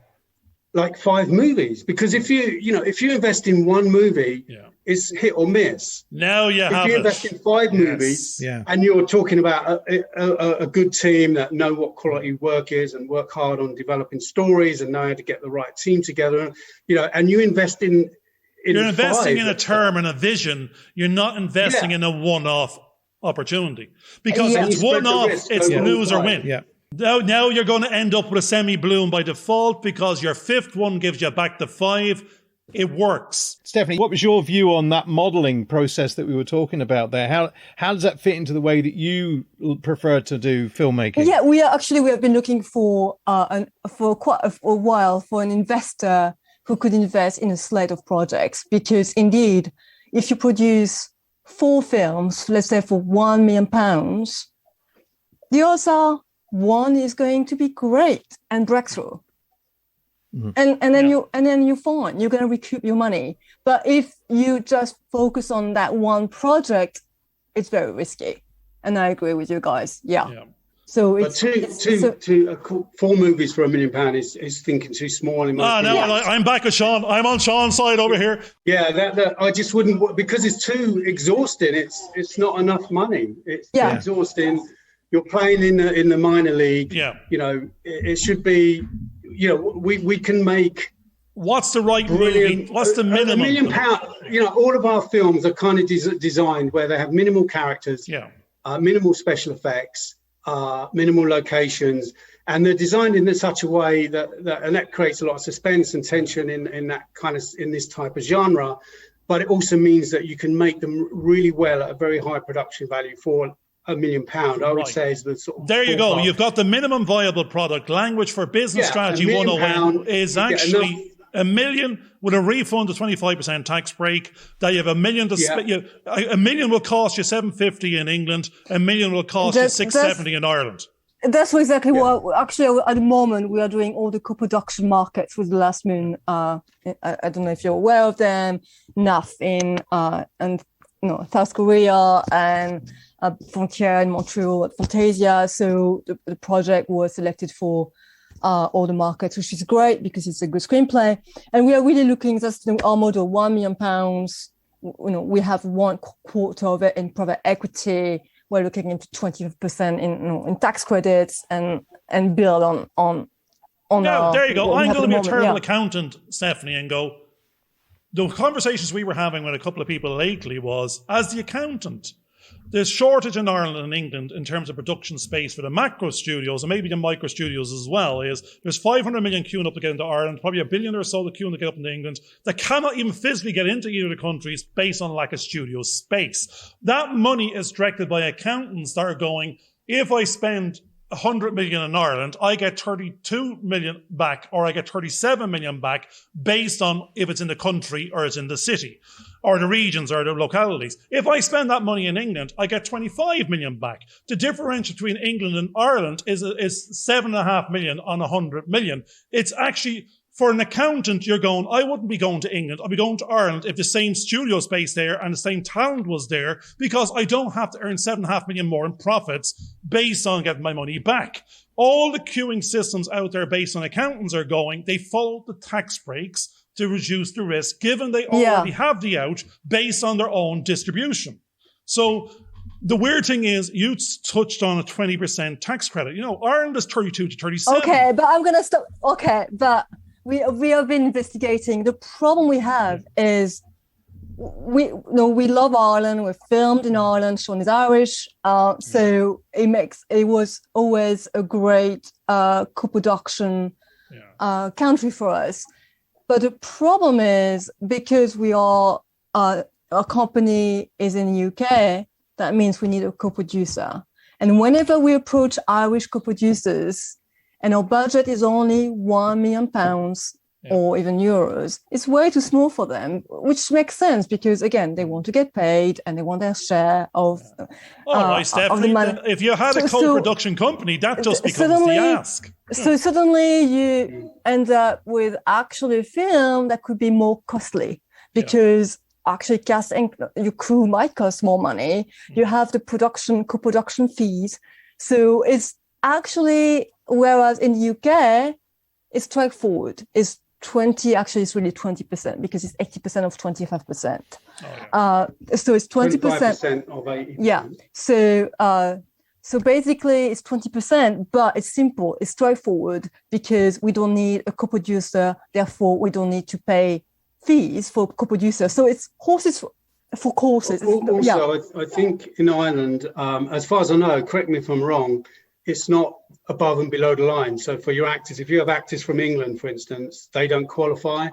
like 5 movies, because if you invest in one movie, it's hit or miss. Now you have it. If you invest in 5 movies, and you're talking about a good team that know what quality work is and work hard on developing stories and know how to get the right team together, and you invest in you're investing in a term and a vision. You're not investing in a one-off opportunity, because if it's one-off, it's lose or win. Yeah. Now you're going to end up with a semi-bloom by default because your 5th one gives you back to 5. It works. Stephanie, what was your view on that modelling process that we were talking about there? How does that fit into the way that you prefer to do filmmaking? Yeah, we have been looking for quite a while for an investor who could invest in a slate of projects, because indeed, if you produce 4 films, let's say for £1 million, the odds are one is going to be great and breakthrough. Mm-hmm. And then you're fine. You're going to recoup your money. But if you just focus on that one project, it's very risky. And I agree with you guys. Yeah. So it's 4 movies for £1 million is thinking too small. I'm back with Sean. I'm on Sean's side over here. Yeah, that I just wouldn't, because it's too exhausting. It's not enough money. It's too exhausting. You're playing in the minor league. Yeah. It should be. We can make. What's the right movie? What's the minimum? £1 million. All of our films are kind of designed where they have minimal characters, minimal special effects, minimal locations, and they're designed in such a way that creates a lot of suspense and tension in this type of genre. But it also means that you can make them really well at a very high production value for £1 million, I would say, is the sort of. There you go. You've got the minimum viable product. Language for Business Strategy 101 is actually £1 million with a refund of 25% tax break. That you have $1 million to spend. $1 million will cost you $750 in England. $1 million will cost you $670 in Ireland. That's exactly what actually at the moment we are doing all the co-production markets with the Last Moon. I don't know if you're aware of them. NAF in and South Korea and Frontier in Montreal at Fantasia. So the project was selected for all the markets, which is great because it's a good screenplay. And we are really looking, that's our model, £1 million. We have 1/4 of it in private equity. We're looking into 20% in tax credits and build on. Now, there you go. I'm going to be a terrible accountant, Stephanie, and go. The conversations we were having with a couple of people lately was, as the accountant, there's shortage in Ireland and England in terms of production space for the macro studios and maybe the micro studios as well. There's 500 million queuing up to get into Ireland, probably $1 billion or so to queuing to get up into England that cannot even physically get into either of the countries based on lack of studio space. That money is directed by accountants that are going, if I spend 100 million in Ireland, I get 32 million back, or I get 37 million back based on if it's in the country or it's in the city or the regions or the localities. If I spend that money in England, I get 25 million back. The differential between England and Ireland is 7.5 million on 100 million. It's actually, for an accountant, you're going, I wouldn't be going to England. I'd be going to Ireland if the same studio space there and the same talent was there, because I don't have to earn 7.5 million more in profits based on getting my money back. All the queuing systems out there based on accountants are going, they follow the tax breaks to reduce the risk, given they already have the out based on their own distribution. So the weird thing is, you touched on a 20% tax credit. Ireland is 32 to 37. Okay, but I'm going to stop. Okay, but we have been investigating. The problem we have is we love Ireland. We're filmed in Ireland. Sean is Irish, so it was always a great co-production country for us. But the problem is, because we are our company is in the UK, that means we need a co-producer. And whenever we approach Irish co-producers, and our budget is only £1 million or even euros, it's way too small for them, which makes sense because, again, they want to get paid and they want their share of all right, Stephanie, the money. If you had a co-production company, that just becomes the ask. So suddenly you end up with actually a film that could be more costly because actually casting your crew might cost more money. You have the co-production fees. So it's actually, whereas in the UK, it's straightforward. It's 20, actually it's really 20% because it's 80% of 25%. So it's 20%. 25% of 80%. Yeah. So basically it's 20%, but it's simple. It's straightforward because we don't need a co-producer. Therefore, we don't need to pay fees for co-producer. So it's horses for courses. Also, I think in Ireland, as far as I know, correct me if I'm wrong, it's not above and below the line. So for your actors, if you have actors from England, for instance, they don't qualify.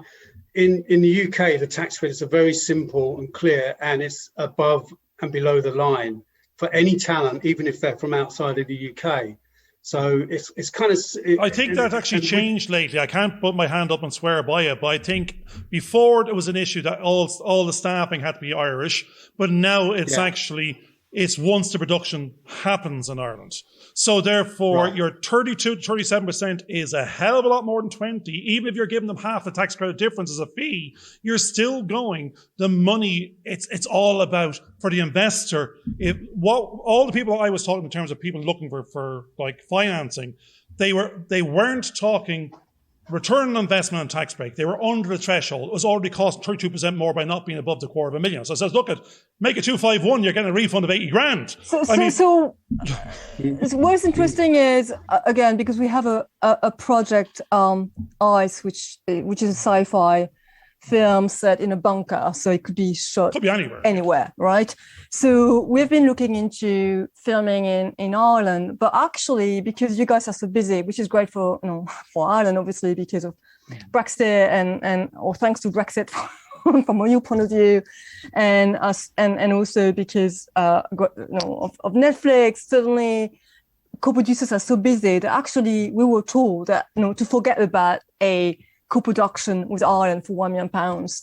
In the UK, the tax credits are very simple and clear, and it's above and below the line for any talent, even if they're from outside of the UK. So it's kind of... I think that actually changed lately. I can't put my hand up and swear by it, but I think before there was an issue that all the staffing had to be Irish, but now it's actually... It's once the production happens in Ireland. So therefore, your 32 to 37% is a hell of a lot more than 20. Even if you're giving them half the tax credit difference as a fee, you're still going, the money, it's all about, for the investor, all the people I was talking in terms of people looking for like financing, they weren't talking return on investment and tax break. They were under the threshold. It was already cost 32% more by not being above the $250,000. So I says, look, make it 251, you're getting a refund of 80 grand. So what's interesting is, again, because we have a project, ICE, which is a sci-fi film set in a bunker, so it could be shot anywhere, right? So we've been looking into filming in Ireland, but actually, because you guys are so busy, which is great for Ireland, obviously, because of Brexit or thanks to Brexit from a new point of view, and us, and also because of Netflix, suddenly co-producers are so busy that actually we were told that to forget about a co-production with Ireland for £1 million,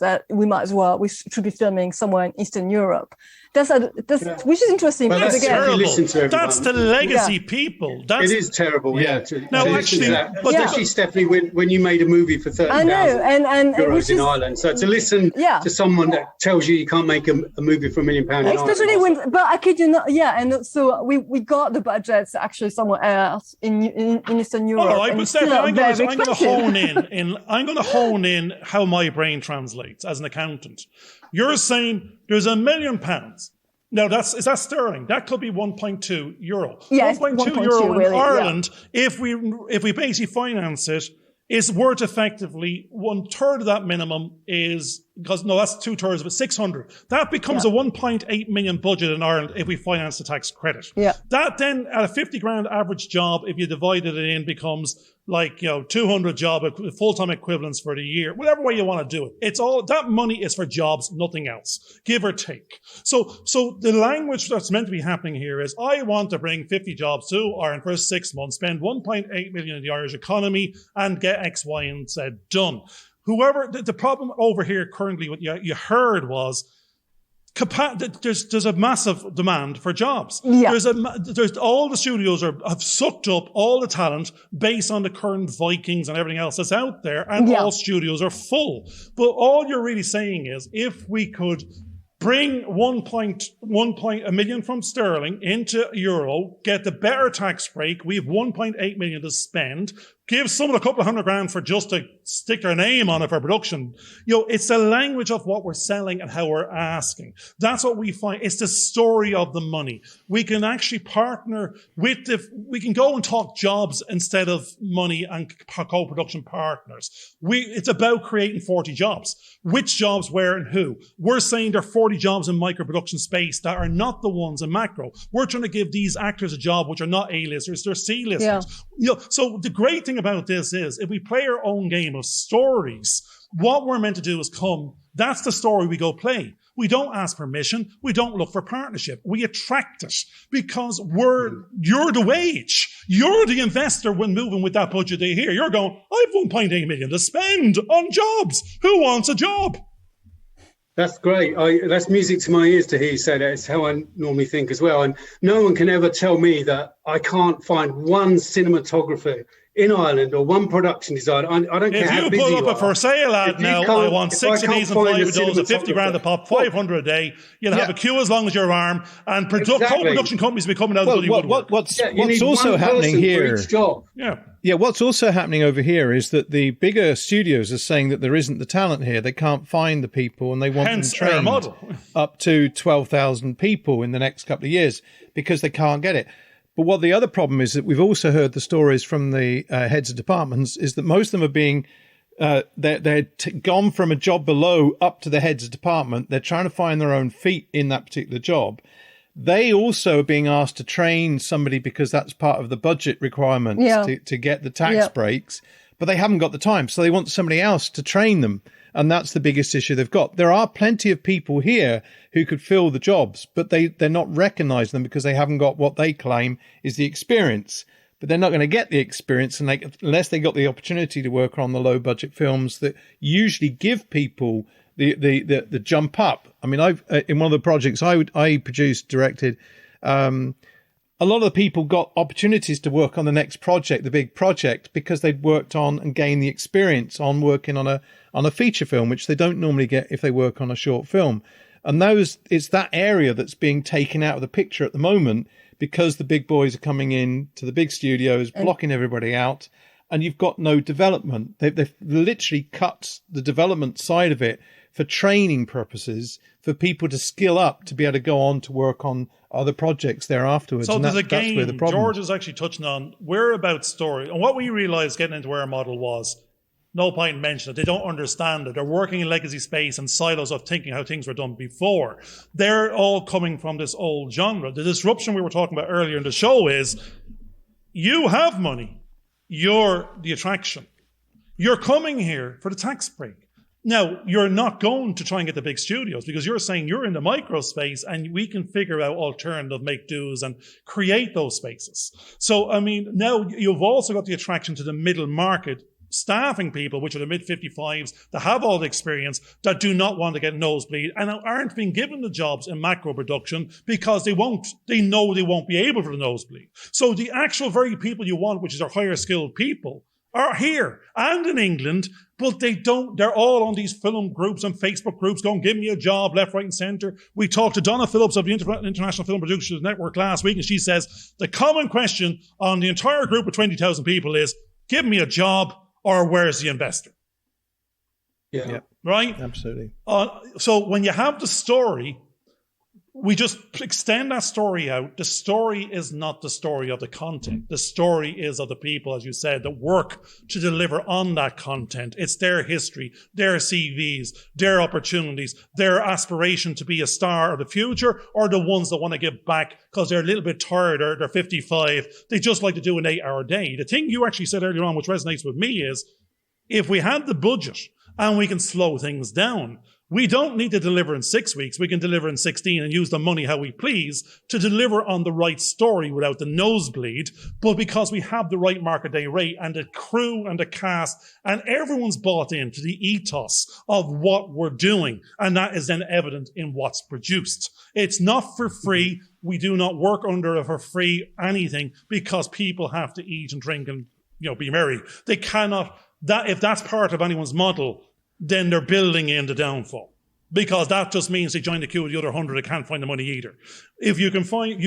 that we should be filming somewhere in Eastern Europe. Which is interesting. Well, because that's again, That's the legacy people. It is terrible. Yeah. Especially Stephanie, when you made a movie for €30,000 in Ireland. So to listen to someone that tells you can't make a movie for £1 million in especially Ireland. But I kid you not. Yeah, and so we got the budgets actually somewhere else in Eastern Europe. All right, but Stephanie, I'm going to hone in how my brain translates as an accountant. You're saying there's £1 million. Now, is that sterling? That could be €1.2. Yeah, 1.2 euro in Ireland, if we basically finance it, is worth effectively 1/3 of that minimum is, because no, that's 2/3 of it, 600. That becomes a 1.8 million budget in Ireland if we finance the tax credit. Yeah. That then at a 50 grand average job, if you divided it in, becomes like, 200 job full-time equivalents for the year, whatever way you want to do it. It's all, that money is for jobs, nothing else, give or take. So the language that's meant to be happening here is, I want to bring 50 jobs to Ireland for 6 months, spend 1.8 million in the Irish economy and get X, Y, and Z done. The problem over here currently, what you heard was, there's a massive demand for jobs. Yeah. There's all the studios have sucked up all the talent based on the current Vikings and everything else that's out there, and all studios are full. But all you're really saying is, if we could bring 1 million from sterling into euro, get the better tax break, we have 1.8 million to spend, give someone a couple of $100,000 for just to stick their name on it for production. It's the language of what we're selling and how we're asking. That's what we find. It's the story of the money. We can actually partner with we can go and talk jobs instead of money and co-production partners. It's about creating 40 jobs. Which jobs, where, and who? We're saying there are 40 jobs in micro-production space that are not the ones in macro. We're trying to give these actors a job which are not A-listers, they're C-listers. Yeah. So the great thing about this is, if we play our own game of stories, what we're meant to do is that's the story we go play. We don't ask permission. We don't look for partnership. We attract it because you're the wage. You're the investor when moving with that budget they hear. You're going, I have 1.8 million to spend on jobs. Who wants a job? That's great. That's music to my ears to hear you say that. It's how I normally think as well. And no one can ever tell me that I can't find one cinematographer in Ireland or one production designer. I don't care how busy you are. If you pull up a for sale ad now, I want 6 of these and 5 of those at 50 grand a pop, 500 a day. You'll have a queue as long as your arm, and co-production companies will be coming out of the woodwork. What's also happening here? What's also happening over here is that the bigger studios are saying that there isn't the talent here. They can't find the people, and they want them trained up to 12,000 people in the next couple of years because they can't get it. But what the other problem is that we've also heard the stories from the heads of departments is that most of them are being they're gone from a job below up to the heads of department. They're trying to find their own feet in that particular job. They also are being asked to train somebody because that's part of the budget requirements to get the tax breaks, but they haven't got the time. So they want somebody else to train them. And that's the biggest issue they've got. There are plenty of people here who could fill the jobs, but they're not recognizing them because they haven't got what they claim is the experience. But they're not going to get the experience unless they got the opportunity to work on the low budget films that usually give people the jump up. I mean, in one of the projects I produced, directed, a lot of the people got opportunities to work on the next project, the big project, because they'd worked on and gained the experience on working on a feature film, which they don't normally get if they work on a short film. And it's that area that's being taken out of the picture at the moment because the big boys are coming in to the big studios, blocking everybody out, and you've got no development. They've literally cut the development side of it for training purposes, for people to skill up to be able to go on to work on other projects there afterwards. So there's a game George is actually touching on. We're about story. And what we realized getting into our model was, no point in mentioning it, they don't understand it. They're working in legacy space and silos of thinking how things were done before. They're all coming from this old genre. The disruption we were talking about earlier in the show is, you have money. You're the attraction. You're coming here for the tax break. Now, you're not going to try and get the big studios because you're saying you're in the micro space and we can figure out alternative make-dos and create those spaces. So, I mean, now you've also got the attraction to the middle market staffing people, which are the mid-55s, that have all the experience, that do not want to get nosebleed and aren't being given the jobs in macro production because they know they won't be able for the nosebleed. So the actual very people you want, which is our higher skilled people, are here and in England, but they're all on these film groups and Facebook groups going, give me a job left, right and centre. We talked to Donna Phillips of the International Film Producers Network last week, and she says the common question on the entire group of 20,000 people is, give me a job or where's the investor? Yeah. Right? Absolutely. So when you have the story, we just extend that story out. The story is not the story of the content. The story is of the people, as you said, that work to deliver on that content. It's their history, their CVs, their opportunities, their aspiration to be a star of the future, or the ones that want to give back because they're a little bit tired or they're 55. They just like to do an 8-hour day. The thing you actually said earlier on, which resonates with me, is if we had the budget and we can slow things down, we don't need to deliver in 6 weeks. We can deliver in 16 and use the money how we please to deliver on the right story without the nosebleed. But because we have the right market day rate and the crew and the cast and everyone's bought into the ethos of what we're doing. And that is then evident in what's produced. It's not for free. We do not work under for free anything because people have to eat and drink and, be merry. They cannot, if that's part of anyone's model, then they're building in the downfall. Because that just means they join the queue with the other 100 that can't find the money either. If you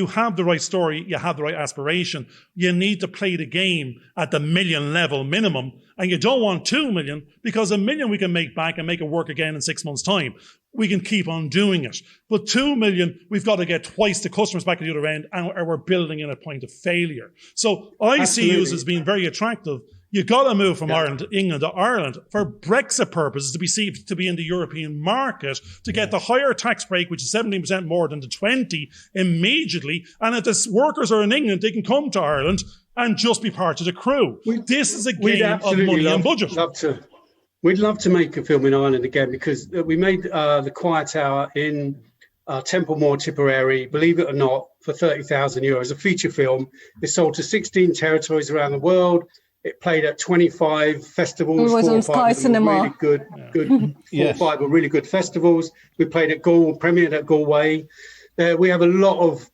have the right story, you have the right aspiration, you need to play the game at the $1 million level minimum, and you don't want 2 million, because $1 million we can make back and make it work again in 6 months' time. We can keep on doing it. But 2 million, we've got to get twice the customers back at the other end, and we're building in a point of failure. So I see you as being very attractive. You got to move from Ireland to England to Ireland for Brexit purposes to be in the European market to get the higher tax break, which is 17% more than the 20 immediately. And if the workers are in England, they can come to Ireland and just be part of the crew. This is a game of money and budget. We'd love to make a film in Ireland again, because we made The Quiet Hour in Templemore, Tipperary, believe it or not, for €30,000, a feature film. It's sold to 16 territories around the world. It played at 25 festivals. It was on Sky Cinema. Really good. 4 or 5 were really good festivals. We played at premiered at Galway. We have a lot of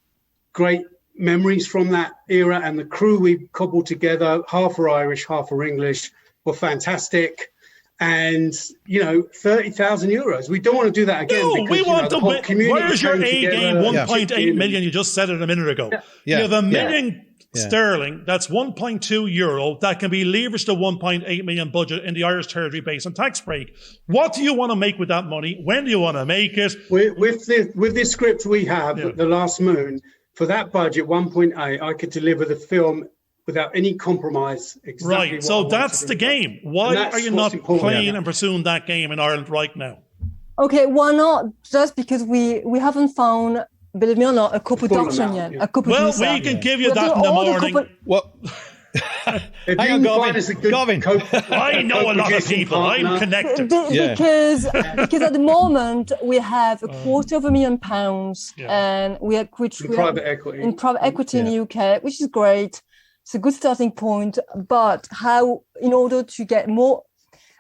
great memories from that era, and the crew we cobbled together, half are Irish, half are English, were fantastic. And, €30,000. We don't want to do that again. No, because, we want the whole community. Where's your A game? 1.8 million. You just said it a minute ago. You have $1 million sterling. That's €1.2 that can be leveraged to 1.8 million budget in the Irish territory based on tax break. What do you want to make with that money? When do you want to make it? With this script we have, The Last Moon, for that budget, 1.8, I could deliver the film without any compromise. Exactly right. So that's the game. Why are you not playing and pursuing that game in Ireland right now? Okay, why not? Just because we haven't found, believe me or not, a co-production yet. A co-producer. Well, we can give you that in the morning. Hang on, Garvin. I know a lot of people. I'm connected. Because at the moment we have £250,000, and we are private equity in the UK, which is great. It's a good starting point. But in order to get more,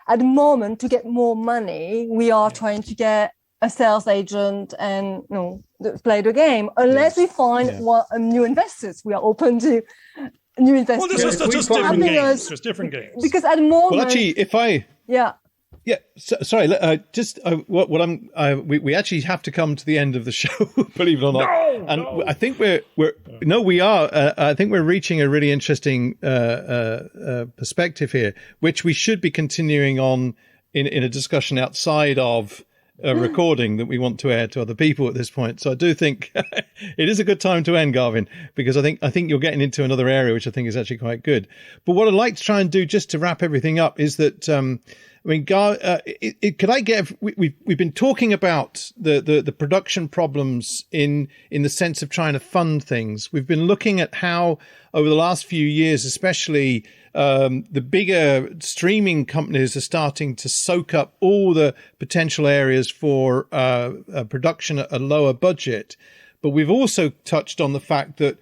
at the moment, to get more money, we are trying to get a sales agent and play the game. Unless we find new investors, we are open to new investors. Well, this is just different games. There's different games. Because at the moment, well, actually, sorry. We actually have to come to the end of the show, believe it or not. I think we are. I think we're reaching a really interesting perspective here, which we should be continuing on in a discussion outside of a recording that we want to air to other people at this point. So I do think it is a good time to end, Garvin, because I think you're getting into another area, which I think is actually quite good. But what I'd like to try and do, just to wrap everything up, is that, could I get, we've been talking about the production problems in the sense of trying to fund things. We've been looking at how over the last few years, especially, the bigger streaming companies are starting to soak up all the potential areas for production at a lower budget. But we've also touched on the fact that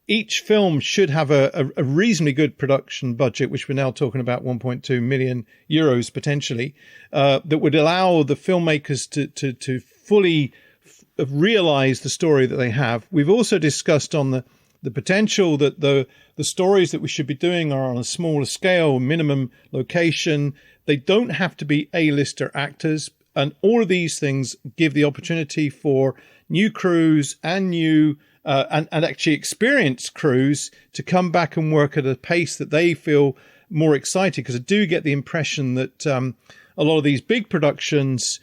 each film should have a reasonably good production budget, which we're now talking about 1.2 million euros potentially, that would allow the filmmakers to fully realize the story that they have. We've also discussed on the potential that the stories that we should be doing are on a smaller scale, minimum location. They don't have to be A-lister actors. And all of these things give the opportunity for new crews and new and actually experienced crews to come back and work at a pace that they feel more excited. Because I do get the impression that a lot of these big productions,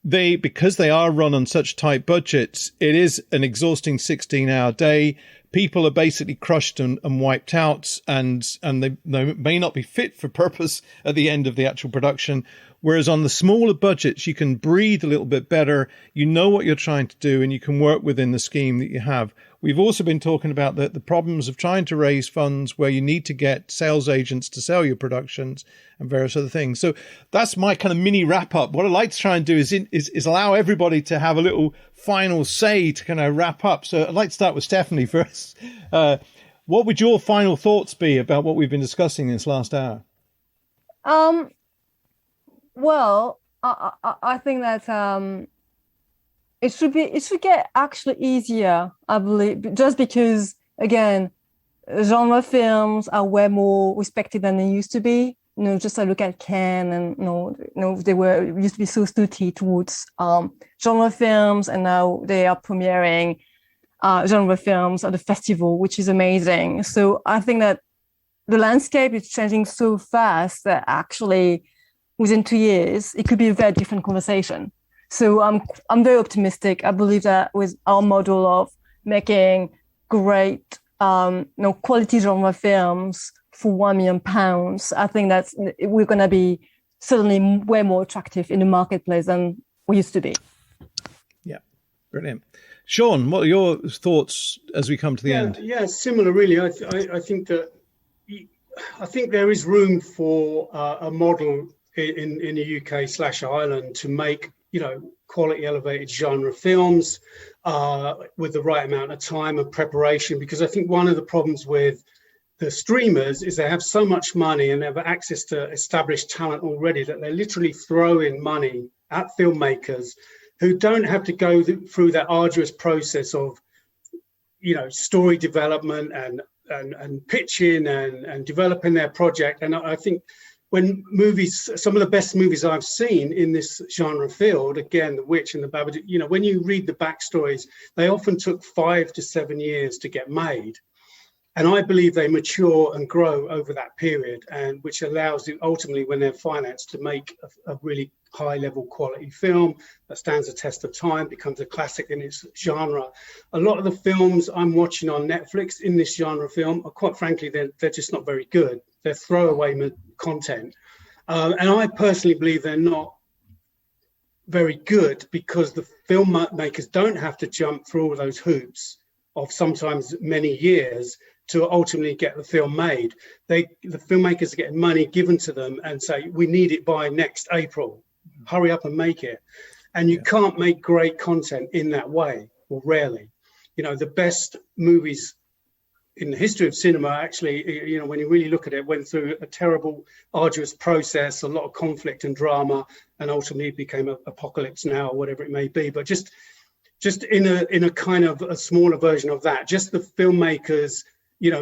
because they are run on such tight budgets, it is an exhausting 16-hour day. People are basically crushed and wiped out, and they may not be fit for purpose at the end of the actual production. Whereas on the smaller budgets, you can breathe a little bit better. You know what you're trying to do, and you can work within the scheme that you have. We've also been talking about the problems of trying to raise funds where you need to get sales agents to sell your productions and various other things. So that's my kind of mini wrap up. What I'd like to try and do is allow everybody to have a little final say to kind of wrap up. So I'd like to start with Stephanie first. What would your final thoughts be about what we've been discussing this last hour? Well, I think that it should get actually easier, I believe, just because, again, genre films are way more respected than they used to be. Just I look at Cannes, and they used to be so snooty towards genre films, and now they are premiering genre films at the festival, which is amazing. So I think that the landscape is changing so fast that actually within 2 years, it could be a very different conversation. So I'm very optimistic. I believe that with our model of making great, quality genre films for £1 million, I think that we're going to be certainly way more attractive in the marketplace than we used to be. Yeah, brilliant. Sean, what are your thoughts as we come to the end? Yeah, similar, really. I think there is room for a model in the UK/Ireland to make quality elevated genre films with the right amount of time and preparation, because I think one of the problems with the streamers is they have so much money and they have access to established talent already that they're literally throwing money at filmmakers who don't have to go through that arduous process of story development and pitching and developing their project. And I think when some of the best movies I've seen in this genre field, again, The Witch and The Babadook, when you read the backstories, they often took 5 to 7 years to get made. And I believe they mature and grow over that period, and which allows you ultimately, when they're financed, to make a really high level quality film that stands the test of time, becomes a classic in its genre. A lot of the films I'm watching on Netflix in this genre film are, quite frankly, they're just not very good. They're throwaway content. And I personally believe they're not very good because the filmmakers don't have to jump through all those hoops of sometimes many years to ultimately get the film made. The filmmakers are getting money given to them and say, we need it by next April, hurry up and make it. And you can't make great content in that way, or rarely. The best movies in the history of cinema, actually, when you really look at it, went through a terrible, arduous process, a lot of conflict and drama, and ultimately became Apocalypse Now or whatever it may be. But just in a kind of a smaller version of that, just the filmmakers,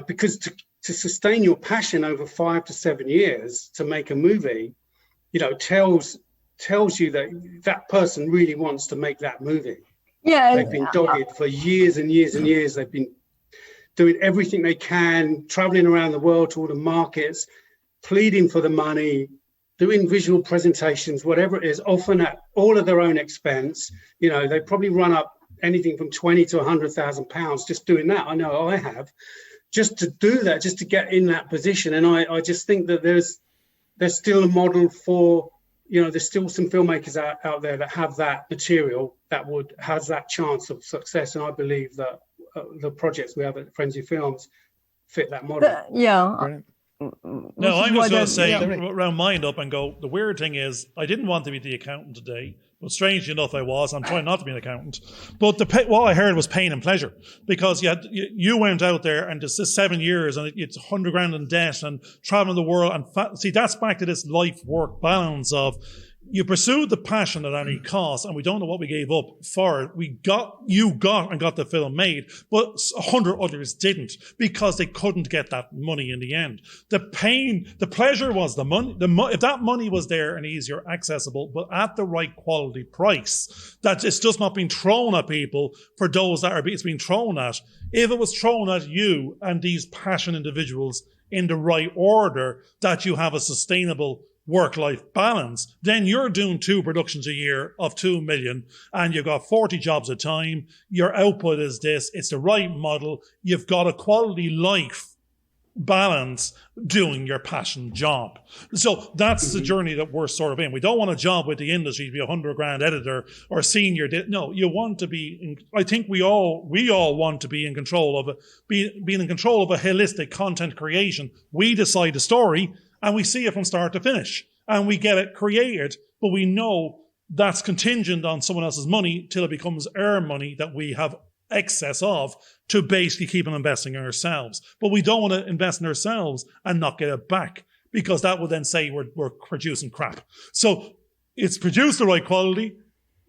because to sustain your passion over 5 to 7 years to make a movie, tells you that person really wants to make that movie. Yeah, they've been dogged for years and years and years. They've been doing everything they can, traveling around the world to all the markets, pleading for the money, doing visual presentations, whatever it is, often at all of their own expense. They probably run up anything from 20 to 100,000 pounds just doing that. I know I have, just to do that, just to get in that position. And I just think that there's still a model for, there's still some filmmakers out there that have that material that has that chance of success. And I believe that the projects we have at Frenzy Films fit that model. No, I'm just going to say, round mind up and go, the weird thing is, I didn't want to be the accountant today, But strangely enough, I was. I'm trying not to be an accountant. But what I heard was pain and pleasure, because you went out there and it's 7 years and it's 100 grand in debt and traveling the world. And see, that's back to this life-work balance of you pursued the passion at any cost, and we don't know what we gave up for it. You got the film made, but 100 others didn't, because they couldn't get that money in the end. The pain, the pleasure was the money. If that money was there and easier accessible, but at the right quality price, that it's just not being thrown at people for those that it's being thrown at. If it was thrown at you and these passion individuals in the right order, that you have a sustainable work-life balance, then you're doing 2 productions a year of 2 million and you've got 40 jobs a time. Your output is this. It's the right model. You've got a quality life balance doing your passion job. So that's the journey that we're sort of in. We don't want a job with the industry to be 100 grand editor or senior. No, you want to be I think we all want to be in control of being in control of a holistic content creation. We decide the story and we see it from start to finish, and we get it created, but we know that's contingent on someone else's money till it becomes our money that we have excess of to basically keep on investing in ourselves. But we don't want to invest in ourselves and not get it back, because that would then say we're producing crap. So it's produce the right quality,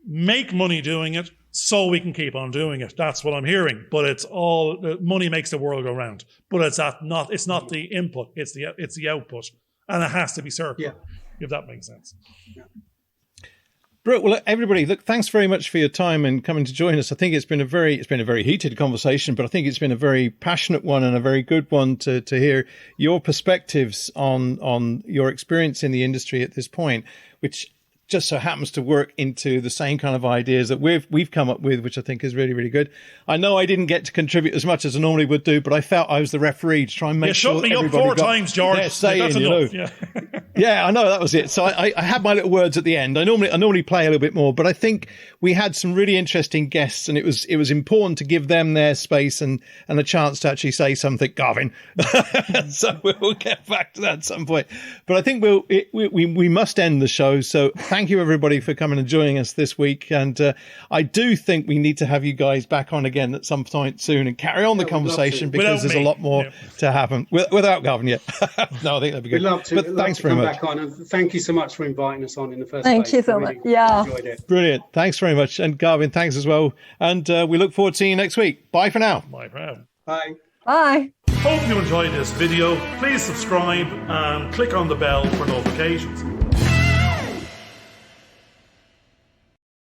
make money doing it, so we can keep on doing it. That's what I'm hearing. But it's all money makes the world go round. But it's not the input, it's the output. And it has to be circular, if that makes sense. Yeah. Brilliant. Well, everybody, look, thanks very much for your time and coming to join us. I think it's been a very heated conversation, but I think it's been a very passionate one and a very good one to hear your perspectives on your experience in the industry at this point, which just so happens to work into the same kind of ideas that we've come up with, which I think is really, really good. I know I didn't get to contribute as much as I normally would do, but I felt I was the referee to try and make sure everybody got... You shut me up 4 times, George. That's enough. Yeah, I know, that was it. So I had my little words at the end. I normally play a little bit more, but I think we had some really interesting guests, and it was important to give them their space and a chance to actually say something, Garvin. So we'll get back to that at some point. But I think we must end the show. So thank you, everybody, for coming and joining us this week. And I do think we need to have you guys back on again at some point soon and carry on the conversation, because there's a lot more to happen. Without Garvin, No, I think that'd be good. We'd love to. But thanks very much. Back on, and thank you so much for inviting us on in the first place. Thank you so much. Enjoyed it. Brilliant. Thanks very much. And Garvin, thanks as well. And we look forward to seeing you next week. Bye for now. Bye for now. Bye. Bye. Hope you enjoyed this video. Please subscribe and click on the bell for notifications.